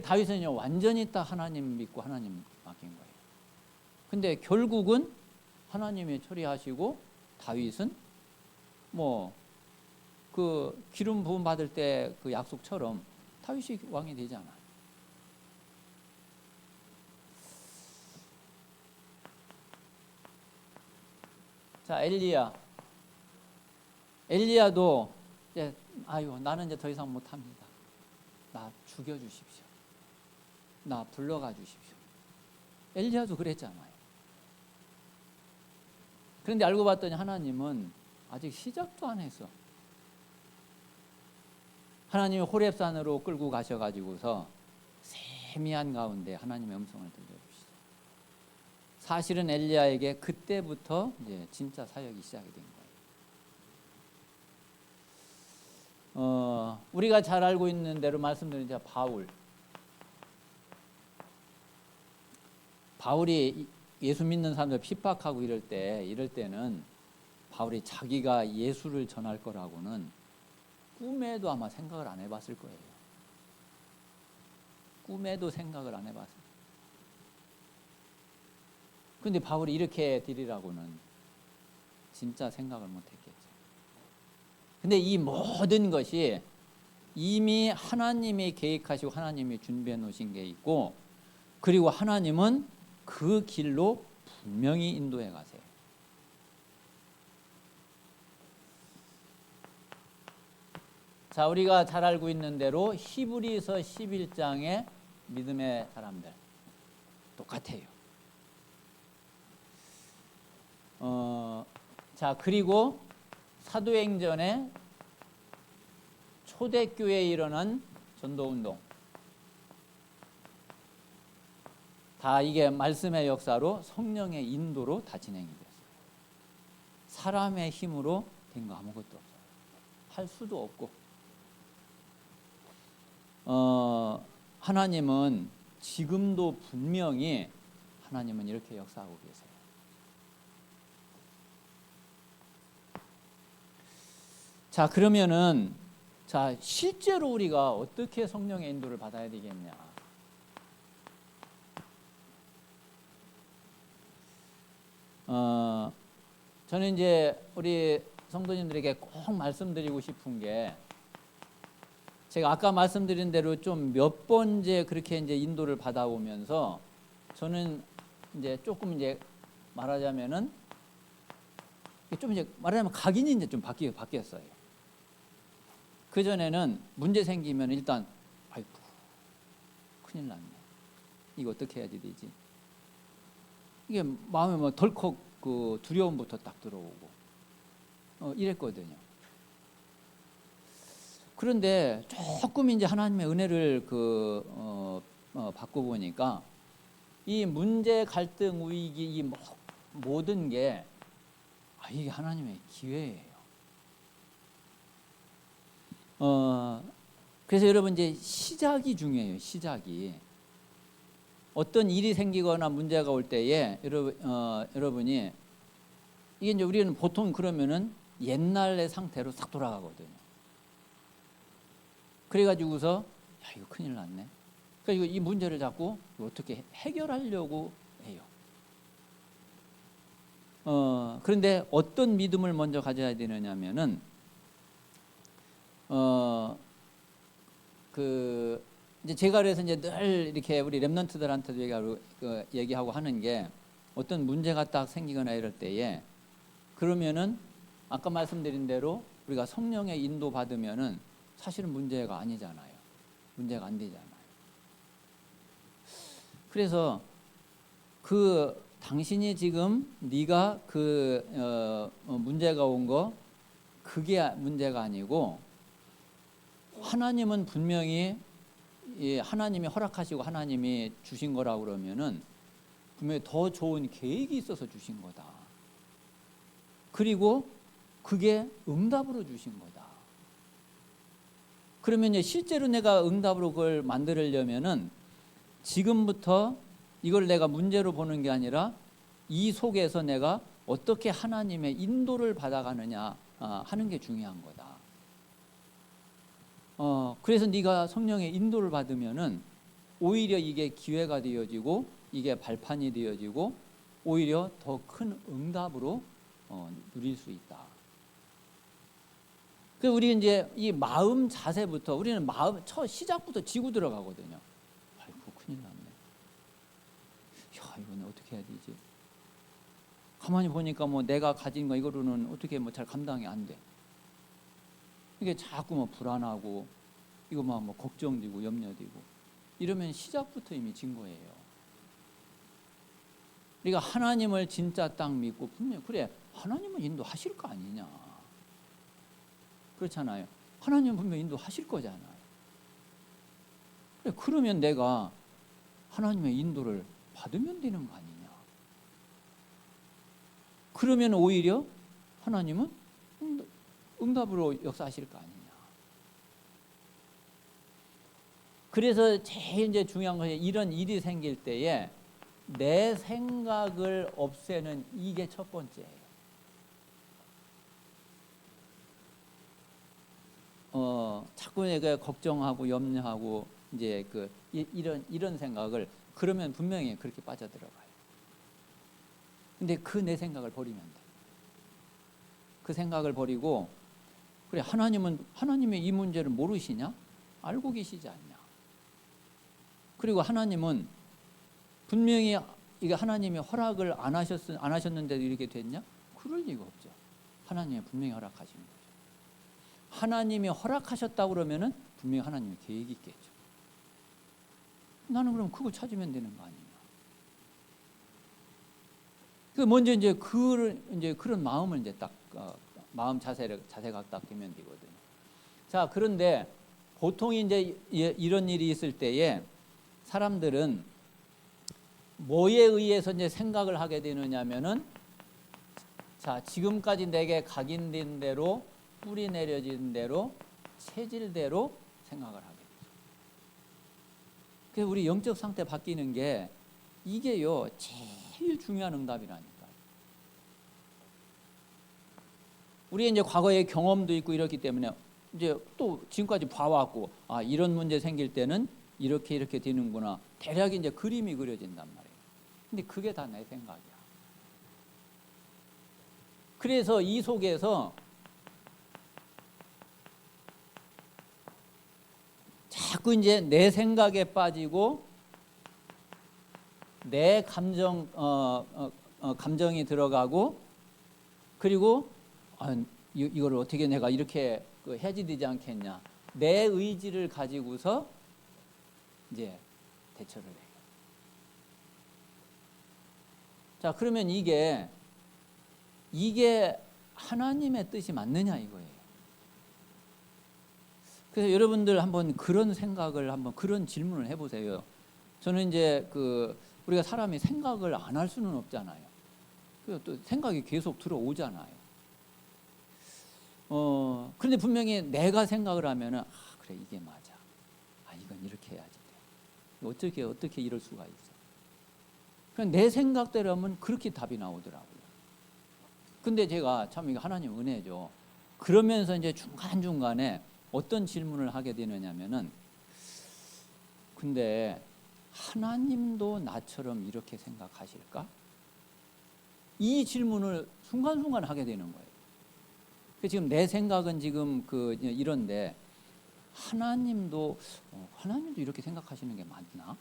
다윗은 완전히 딱 하나님 믿고 하나님 맡긴 거예요. 근데 결국은 하나님이 처리하시고 다윗은 뭐 기름 부음 받을 때 그 약속처럼 다윗이 왕이 되잖아. 자, 엘리야도 이제 나는 이제 더 이상 못합니다. 나 죽여주십시오. 나 불러가 주십시오. 엘리야도 그랬잖아요. 그런데 알고 봤더니 하나님은 아직 시작도 안 했어. 하나님이 호렙산으로 끌고 가셔가지고서 세미한 가운데 하나님의 음성을 들려주시죠. 사실은 엘리야에게 그때부터 이제 진짜 사역이 시작이 된 거예요. 우리가 잘 알고 있는 대로 말씀드린 바울이 예수 믿는 사람들 핍박하고 이럴 때는 바울이 자기가 예수를 전할 거라고는 꿈에도 아마 생각을 안 해봤을 거예요. 꿈에도 생각을 안 해봤어요. 근데 바울이 이렇게 드리라고는 진짜 생각을 못했겠죠. 근데 이 모든 것이 이미 하나님이 계획하시고 하나님이 준비해 놓으신 게 있고, 그리고 하나님은 그 길로 분명히 인도해 가세요. 자, 우리가 잘 알고 있는 대로 히브리서 11장의 믿음의 사람들 똑같아요. 자, 그리고 사도행전에 초대교회에 일어난 전도운동, 다 이게 말씀의 역사로 성령의 인도로 다 진행이 됐어요. 사람의 힘으로 된 거 아무것도 없어요. 할 수도 없고. 하나님은 지금도 분명히 하나님은 이렇게 역사하고 계세요. 자, 그러면은 자, 실제로 우리가 어떻게 성령의 인도를 받아야 되겠냐? 저는 이제 우리 성도님들에게 꼭 말씀드리고 싶은 게, 제가 아까 말씀드린 대로 좀 몇 번째 그렇게 이제 인도를 받아오면서 저는 이제 조금 이제 말하자면은 좀 이제 말하자면 각인이 이제 좀 바뀌었어요. 그 전에는 문제 생기면 일단 아이고 큰일 났네. 이거 어떻게 해야 되지? 이게 마음에 뭐 덜컥 그 두려움부터 딱 들어오고 이랬거든요. 그런데 조금 이제 하나님의 은혜를 받고 보니까 이 문제, 갈등, 위기, 이 모든 게 이게 하나님의 기회예요. 그래서 여러분 이제 시작이 중요해요. 시작이. 어떤 일이 생기거나 문제가 올 때에 여러분이 이게 이제 우리는 보통 그러면은 옛날의 상태로 싹 돌아가거든요. 그래가지고서 이거 큰일 났네. 그러니까 이 문제를 자꾸 어떻게 해결하려고 해요. 그런데 어떤 믿음을 먼저 가져야 되느냐면은 이제 제가 그래서 이제 늘 이렇게 우리 렘넌트들한테도 얘기하고 하는 게, 어떤 문제가 딱 생기거나 이럴 때에 그러면은 아까 말씀드린 대로 우리가 성령의 인도 받으면은 사실은 문제가 아니잖아요. 문제가 안 되잖아요. 그래서 당신이 지금 네가 문제가 온 거 그게 문제가 아니고, 하나님은 분명히 하나님이 허락하시고 하나님이 주신 거라고 그러면은 분명히 더 좋은 계획이 있어서 주신 거다. 그리고 그게 응답으로 주신 거다. 그러면 실제로 내가 응답으로 그걸 만들려면은 지금부터 이걸 내가 문제로 보는 게 아니라 이 속에서 내가 어떻게 하나님의 인도를 받아가느냐 하는 게 중요한 거다. 그래서 네가 성령의 인도를 받으면은 오히려 이게 기회가 되어지고 이게 발판이 되어지고 오히려 더 큰 응답으로 누릴 수 있다. 그래서 우리 이제 이 마음 자세부터, 우리는 첫 시작부터 지고 들어가거든요. 아이고 큰일 났네. 야, 이거는 어떻게 해야 되지? 가만히 보니까 뭐 내가 가진 거 이거로는 어떻게 뭐 잘 감당이 안 돼. 이게 자꾸 뭐 불안하고 이거 뭐 걱정되고 염려되고 이러면 시작부터 이미 진 거예요. 우리가 하나님을 진짜 딱 믿고 분명히 그래 하나님은 인도하실 거 아니냐. 그렇잖아요. 하나님은 분명히 인도하실 거잖아요. 그래, 그러면 내가 하나님의 인도를 받으면 되는 거 아니냐. 그러면 오히려 하나님은 응답으로 역사하실 거 아니냐. 그래서 제일 이제 중요한 것이 이런 일이 생길 때에 내 생각을 없애는 이게 첫 번째예요. 자꾸 내가 걱정하고 염려하고 이제 이런 생각을 그러면 분명히 그렇게 빠져들어가요. 근데 내 생각을 버리면 돼. 그 생각을 버리고 그래 하나님의 이 문제를 모르시냐? 알고 계시지 않냐? 그리고 하나님은 분명히 이게 하나님이 허락을 안 하셨는데도 이렇게 됐냐? 그럴 리가 없죠. 하나님이 분명히 허락하신 거죠. 하나님이 허락하셨다고 그러면은 분명히 하나님의 계획이 있겠죠. 나는 그럼 그거 찾으면 되는 거 아니냐? 먼저 이제 그런 마음을 이제 딱 마음 자세가 딱 되면 되거든요. 자, 그런데 보통 이제 이런 일이 있을 때에 사람들은 뭐에 의해서 이제 생각을 하게 되느냐면은, 자, 지금까지 내게 각인된 대로, 뿌리 내려진 대로, 체질대로 생각을 하게 되죠. 그래서 우리 영적 상태 바뀌는 게 이게요, 제일 중요한 응답이라니까. 우리 이제 과거의 경험도 있고 이렇기 때문에 이제 또 지금까지 봐왔고, 아, 이런 문제 생길 때는 이렇게 이렇게 되는구나. 대략 이제 그림이 그려진단 말이에요. 근데 그게 다 내 생각이야. 그래서 이 속에서 자꾸 이제 내 생각에 빠지고 내 감정이 들어가고, 그리고 이걸 어떻게 내가 이렇게 해야지 되지 않겠냐. 내 의지를 가지고서 이제 대처를 해요. 자, 그러면 이게 하나님의 뜻이 맞느냐 이거예요. 그래서 여러분들 한번 그런 생각을 한번 그런 질문을 해보세요. 저는 이제 우리가 사람이 생각을 안 할 수는 없잖아요. 그리고 또 생각이 계속 들어오잖아요. 그런데 분명히 내가 생각을 하면은, 아, 그래, 이게 맞아. 아, 이건 이렇게 해야지 돼. 어떻게 이럴 수가 있어. 그냥 내 생각대로 하면 그렇게 답이 나오더라고요. 근데 제가 참 이거 하나님 은혜죠. 그러면서 이제 중간중간에 어떤 질문을 하게 되느냐면은, 근데 하나님도 나처럼 이렇게 생각하실까? 이 질문을 순간순간 하게 되는 거예요. 지금 내 생각은 지금 이런데 하나님도 이렇게 생각하시는 게 맞나?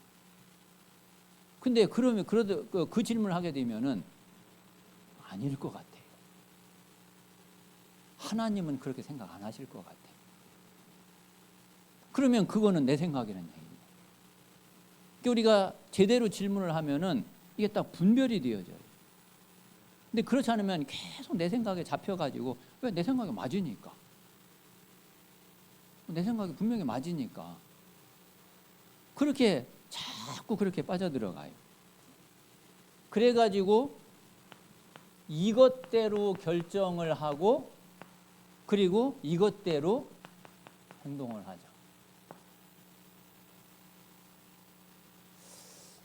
근데 그러면 그 질문을 하게 되면은 아닐 것 같아요. 하나님은 그렇게 생각 안 하실 것 같아요. 그러면 그거는 내 생각이라는 얘기예요. 우리가 제대로 질문을 하면은 이게 딱 분별이 되어져요. 근데 그렇지 않으면 계속 내 생각에 잡혀가지고, 왜 내 생각이 맞으니까. 내 생각이 분명히 맞으니까. 그렇게 자꾸 그렇게 빠져들어가요. 그래가지고 이것대로 결정을 하고, 그리고 이것대로 행동을 하죠.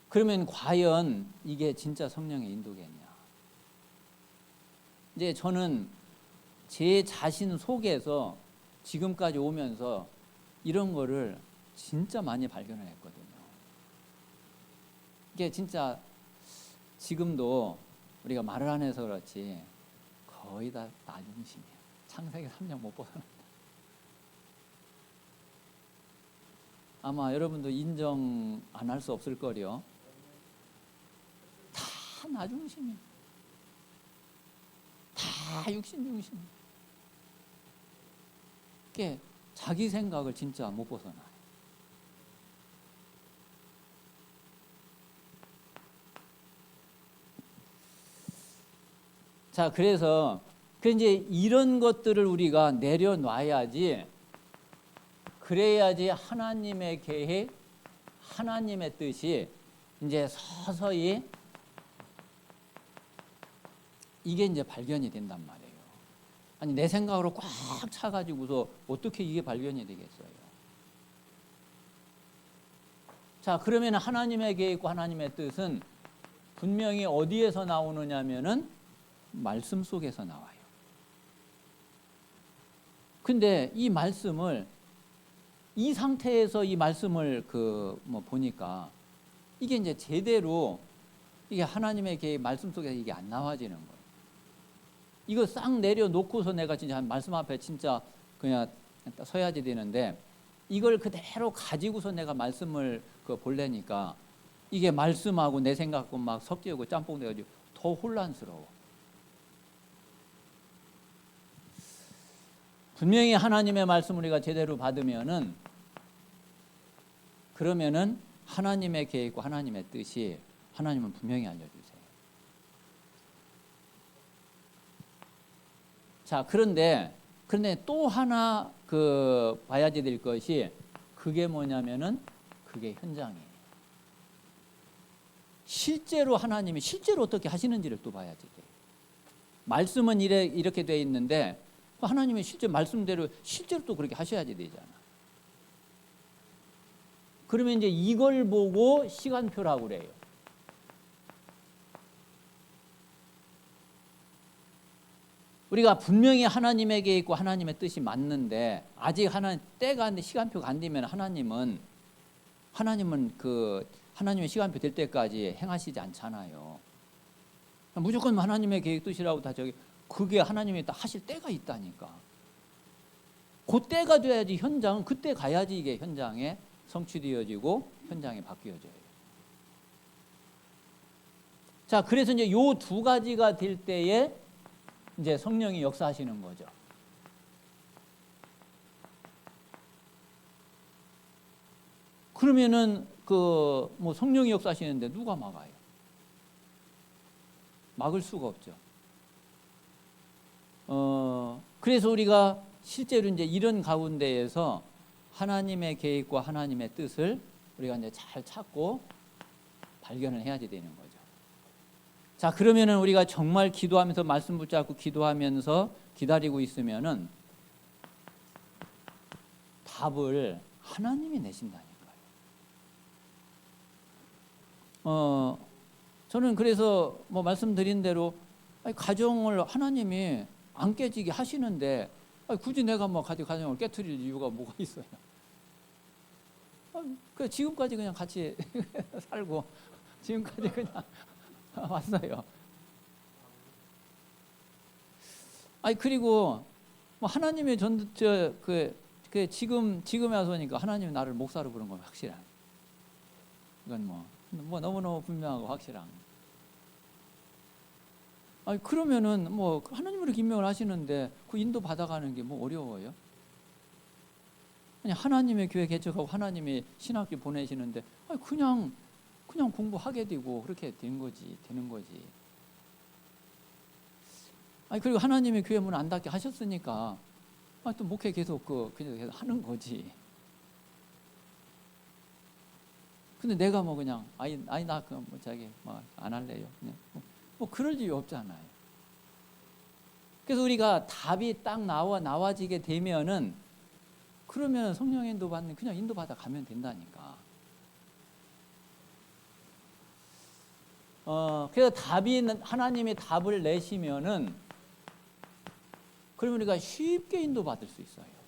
그러면 과연 이게 진짜 성령의 인도겠냐? 이제 저는 제 자신 속에서 지금까지 오면서 이런 거를 진짜 많이 발견을 했거든요. 이게 진짜 지금도 우리가 말을 안 해서 그렇지 거의 다 나중심이에요. 창세기 3장 못 벗어난다. 아마 여러분도 인정 안 할 수 없을 거려. 다 나중심이에요. 다 육신 중심. 이게 자기 생각을 진짜 못 벗어나요. 자, 그래서 이제 이런 것들을 우리가 내려놔야지, 그래야지 하나님의 계획, 하나님의 뜻이 이제 서서히 이게 이제 발견이 된단 말이에요. 아니, 내 생각으로 꽉 차가지고서 어떻게 이게 발견이 되겠어요? 자, 그러면 하나님의 계획과 하나님의 뜻은 분명히 어디에서 나오느냐면은 말씀 속에서 나와요. 근데 이 말씀을, 이 상태에서 이 말씀을 보니까 이게 이제 제대로 이게 하나님의 계획 말씀 속에서 이게 안 나와지는 거예요. 이거 싹 내려놓고서 내가 진짜 말씀 앞에 진짜 그냥 서야지 되는데, 이걸 그대로 가지고서 내가 말씀을 보려니까 이게 말씀하고 내 생각하고 막 섞이고 짬뽕 돼가지고 더 혼란스러워. 분명히 하나님의 말씀 우리가 제대로 받으면은, 그러면은 하나님의 계획과 하나님의 뜻이 하나님은 분명히 알려주세요. 자, 그런데 또 하나 봐야지 될 것이, 그게 뭐냐면은 그게 현장이에요. 실제로 하나님이 실제로 어떻게 하시는지를 또 봐야지 돼요. 말씀은 이렇게 돼 있는데 하나님이 실제 말씀대로 실제로 또 그렇게 하셔야지 되잖아. 그러면 이제 이걸 보고 시간표라고 그래요. 우리가 분명히 하나님의 계획 있고 하나님의 뜻이 맞는데 아직 때가 안 돼 시간표가 안 되면 하나님은 그 하나님의 시간표 될 때까지 행하시지 않잖아요. 무조건 하나님의 계획 뜻이라고 다 그게 하나님이 다 하실 때가 있다니까. 그 때가 돼야지 현장은 그때 가야지 이게 현장에 성취되어지고 현장에 바뀌어져요. 자, 그래서 이제 요 두 가지가 될 때에 이제 성령이 역사하시는 거죠. 그러면은 뭐 성령이 역사하시는데 누가 막아요? 막을 수가 없죠. 그래서 우리가 실제로 이제 이런 가운데에서 하나님의 계획과 하나님의 뜻을 우리가 이제 잘 찾고 발견을 해야지 되는 거죠. 자, 그러면은 우리가 정말 기도하면서 말씀 붙잡고 기도하면서 기다리고 있으면은 답을 하나님이 내신다니까요. 저는 그래서 뭐 말씀드린 대로 가정을 하나님이 안 깨지게 하시는데 굳이 내가 뭐 가정을 깨트릴 이유가 뭐가 있어요? 그 지금까지 그냥 같이 살고 지금까지 그냥 왔어요. 그리고 뭐 하나님의 지금에 와서 보니까 하나님이 나를 목사로 부른 건 확실한. 이건 뭐 너무너무 분명하고 확실한. 그러면은 뭐 하나님으로 임명을 하시는데 그 인도 받아가는 게 뭐 어려워요? 그냥 하나님의 교회 개척하고 하나님이 신학교 보내시는데 그냥 공부하게 되고 그렇게 되는 거지. 그리고 하나님의 교회 문 안 닫게 하셨으니까 또 목회 계속 계속 하는 거지. 근데 내가 뭐 그냥 나 자기 안 할래요. 그냥 뭐 그럴 이유 없잖아요. 그래서 우리가 답이 딱 나와지게 되면은 그러면 성령 인도 받는 그냥 인도 받아 가면 된다니까. 그래서 하나님이 답을 내시면은 그러면 우리가 쉽게 인도 받을 수 있어요.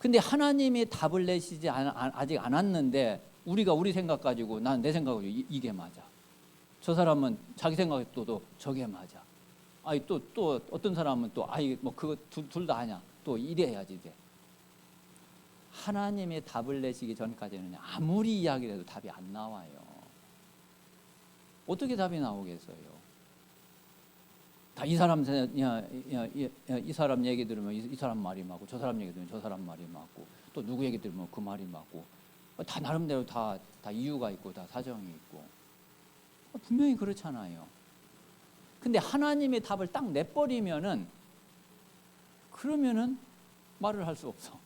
근데 하나님이 답을 내시지 아직 않았는데 우리 생각 가지고 난 내 생각 가지고 이게 맞아. 저 사람은 자기 생각에 또 저게 맞아. 또 어떤 사람은 또 뭐 그거 둘 다 아니야. 또 이래야지 돼. 하나님이 답을 내시기 전까지는 아무리 이야기를 해도 답이 안 나와요. 어떻게 답이 나오겠어요? 다 이 사람 얘기 들으면 이 사람 말이 맞고 저 사람 얘기 들으면 저 사람 말이 맞고 또 누구 얘기 들으면 그 말이 맞고 다 나름대로 다 이유가 있고 다 사정이 있고 분명히 그렇잖아요. 근데 하나님의 답을 딱 내버리면은 그러면은 말을 할 수 없어.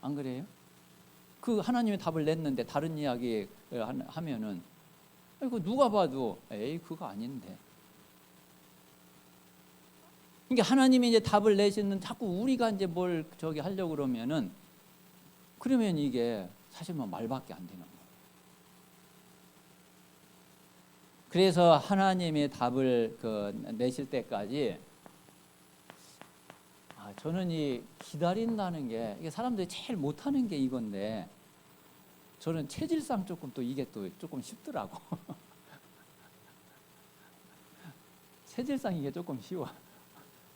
안 그래요? 그 하나님의 답을 냈는데 다른 이야기 하면은 이거 누가 봐도 그거 아닌데. 그러니까 하나님이 이제 답을 내시는 자꾸 우리가 이제 뭘 하려고 그러면 이게 사실 뭐 말밖에 안 되는 거예요. 그래서 하나님의 답을 내실 때까지 저는 이 기다린다는 게 이게 사람들이 제일 못하는 게 이건데 저는 체질상 조금 또 이게 또 조금 쉽더라고. 체질상 이게 조금 쉬워.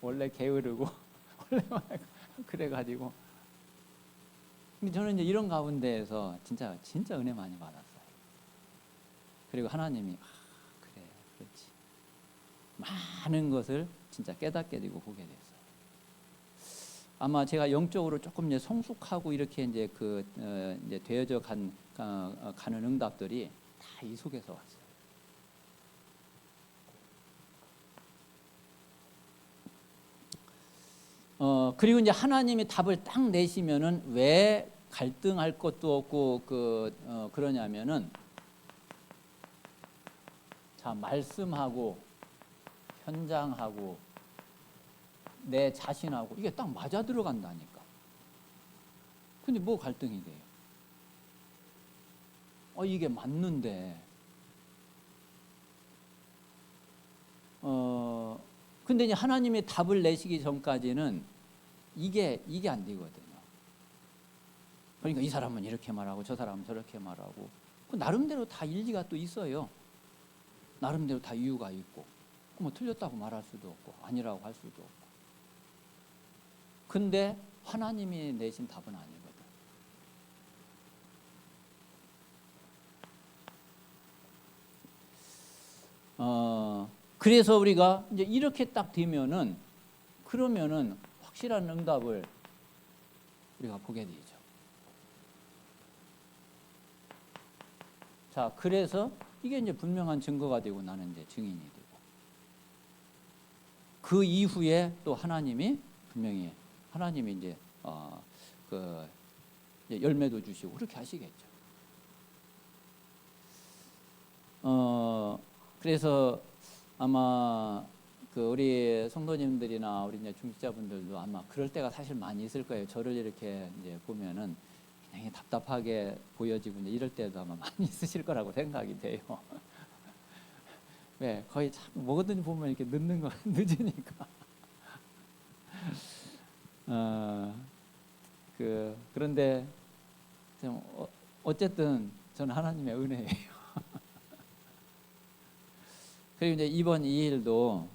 원래 게으르고 원래 그래가지고. 근데 저는 이제 이런 가운데에서 진짜 은혜 많이 받았어요. 그리고 하나님이 그래 그렇지 많은 것을 진짜 깨닫게 되고 보게 됐어요. 아마 제가 영적으로 조금 이제 성숙하고 이렇게 이제 이제 되어져 가는 응답들이 다 이 속에서 왔어요. 그리고 이제 하나님이 답을 딱 내시면은 왜 갈등할 것도 없고 그러냐면은 자, 말씀하고 현장하고 내 자신하고 이게 딱 맞아 들어간다니까. 근데 뭐 갈등이 돼요? 이게 맞는데 근데 이제 하나님이 답을 내시기 전까지는 이게 안 되거든요. 그러니까 이 사람은 이렇게 말하고 저 사람은 저렇게 말하고 나름대로 다 일리가 또 있어요. 나름대로 다 이유가 있고 뭐 틀렸다고 말할 수도 없고 아니라고 할 수도 없고. 근데 하나님이 내신 답은 아니거든. 그래서 우리가 이제 이렇게 딱 되면은 그러면은 확실한 응답을 우리가 보게 되죠. 자, 그래서 이게 이제 분명한 증거가 되고 나는 이제 증인이 되고 그 이후에 또 하나님이 분명히 하나님이 이제 이제 열매도 주시고 그렇게 하시겠죠. 그래서 아마 우리 성도님들이나 우리 이제 중직자분들도 아마 그럴 때가 사실 많이 있을 거예요. 저를 이렇게 이제 보면은 굉장히 답답하게 보여지고 이제 이럴 때도 아마 많이 있으실 거라고 생각이 돼요. 왜? 거의 참 뭐든 보면 이렇게 늦으니까. 그런데 좀 어쨌든 저는 하나님의 은혜예요. 그리고 이제 이번 이 일도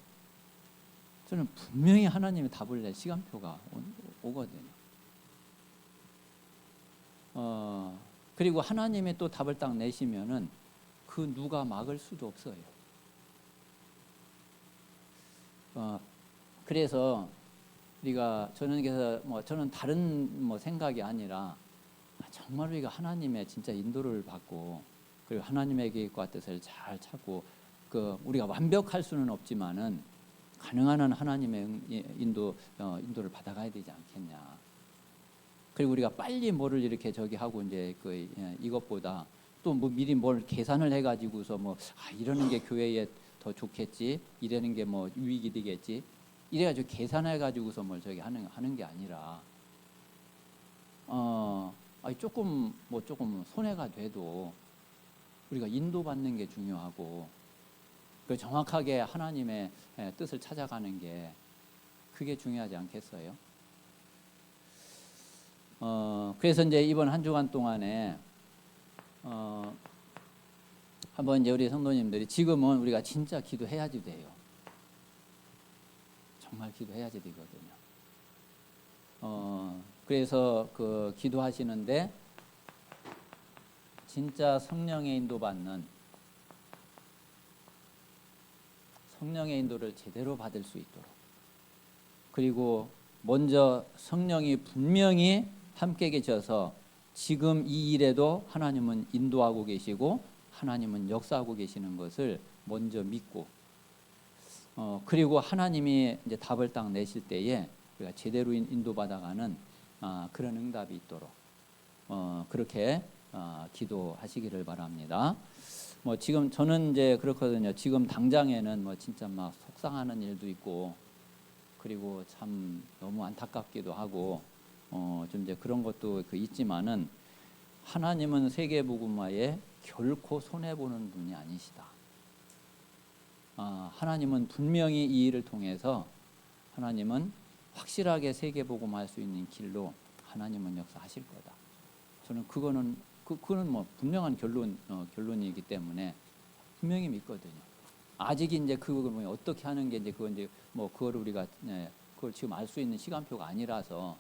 저는 분명히 하나님이 답을 낼 시간표가 오거든요. 그리고 하나님이 또 답을 딱 내시면은 그 누가 막을 수도 없어요. 그래서 우리가 저는 다른 생각이 아니라 정말 우리가 하나님의 진짜 인도를 받고 그리고 하나님의 계획과 뜻을 잘 찾고 우리가 완벽할 수는 없지만은 가능한 한 하나님의 인도를 받아가야 되지 않겠냐. 그리고 우리가 빨리 뭐를 이렇게 하고 이제 이것보다 또 뭐 미리 뭘 계산을 해가지고서 이러는 게 교회에 더 좋겠지, 이러는 게 유익이 되겠지, 이래가지고 계산해가지고서 뭘 하는 게 아니라 조금 손해가 돼도 우리가 인도받는 게 중요하고 정확하게 하나님의 뜻을 찾아가는 게 그게 중요하지 않겠어요? 그래서 이제 이번 한 주간 동안에 한번 이제 우리 성도님들이 지금은 우리가 진짜 기도해야지 돼요. 정말 기도해야지 되거든요. 그래서 기도하시는데 진짜 성령의 인도받는 성령의 인도를 제대로 받을 수 있도록 그리고 먼저 성령이 분명히 함께 계셔서 지금 이 일에도 하나님은 인도하고 계시고 하나님은 역사하고 계시는 것을 먼저 믿고 그리고 하나님이 이제 답을 딱 내실 때에 우리가 제대로 인도받아가는 그런 응답이 있도록 그렇게 기도하시기를 바랍니다. 지금 저는 이제 그렇거든요. 지금 당장에는 진짜 막 속상하는 일도 있고 그리고 참 너무 안타깝기도 하고 좀 이제 그런 것도 있지만은 하나님은 세계복음화에 결코 손해 보는 분이 아니시다. 하나님은 분명히 이 일을 통해서 하나님은 확실하게 세계복음화할 수 있는 길로 하나님은 역사하실 거다. 저는 그거는 분명한 결론이기 때문에 분명히 믿거든요. 아직 이제 그걸 어떻게 하는 게 이제 그걸 우리가 그걸 지금 알 수 있는 시간표가 아니라서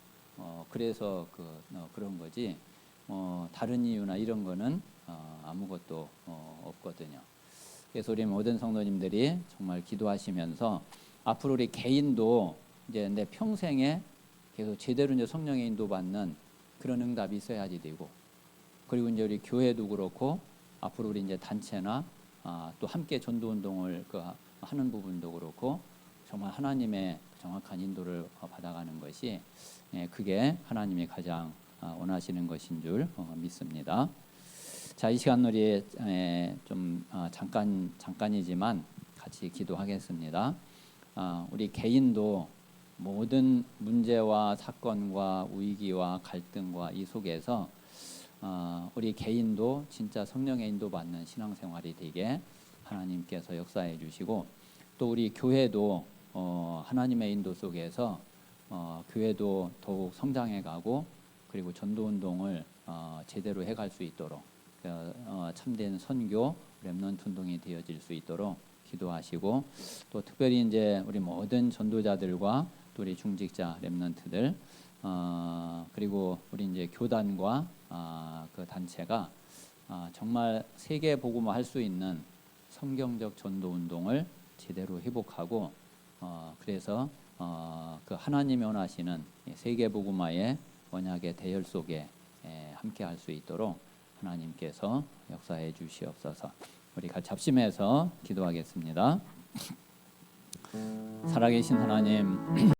그래서 그런 거지. 다른 이유나 이런 거는 아무것도 없거든요. 그래서 우리 모든 성도님들이 정말 기도하시면서 앞으로 우리 개인도 이제 내 평생에 계속 제대로 이제 성령의 인도받는 그런 응답이 있어야지 되고 그리고 이제 우리 교회도 그렇고 앞으로 우리 이제 단체나 또 함께 전도 운동을 하는 부분도 그렇고 정말 하나님의 정확한 인도를 받아가는 것이 그게 하나님이 가장 원하시는 것인 줄 믿습니다. 자, 이 시간 우리 좀 잠깐이지만 같이 기도하겠습니다. 우리 개인도 모든 문제와 사건과 위기와 갈등과 이 속에서 우리 개인도 진짜 성령의 인도받는 신앙생활이 되게 하나님께서 역사해 주시고, 또 우리 교회도 하나님의 인도 속에서 교회도 더욱 성장해 가고, 그리고 전도운동을 제대로 해갈 수 있도록 참된 선교 렘넌트 운동이 되어질 수 있도록 기도하시고, 또 특별히 이제 우리 모든 전도자들과 또 우리 중직자 렘넌트들, 그리고 우리 이제 교단과 그 단체가 정말 세계 복음화 할 수 있는 성경적 전도 운동을 제대로 회복하고, 그래서 그 하나님이 원하시는 세계 복음화의 언약의 대열 속에 함께 할 수 있도록 하나님께서 역사해 주시옵소서. 우리 같이 합심해서 기도하겠습니다. 살아계신 하나님,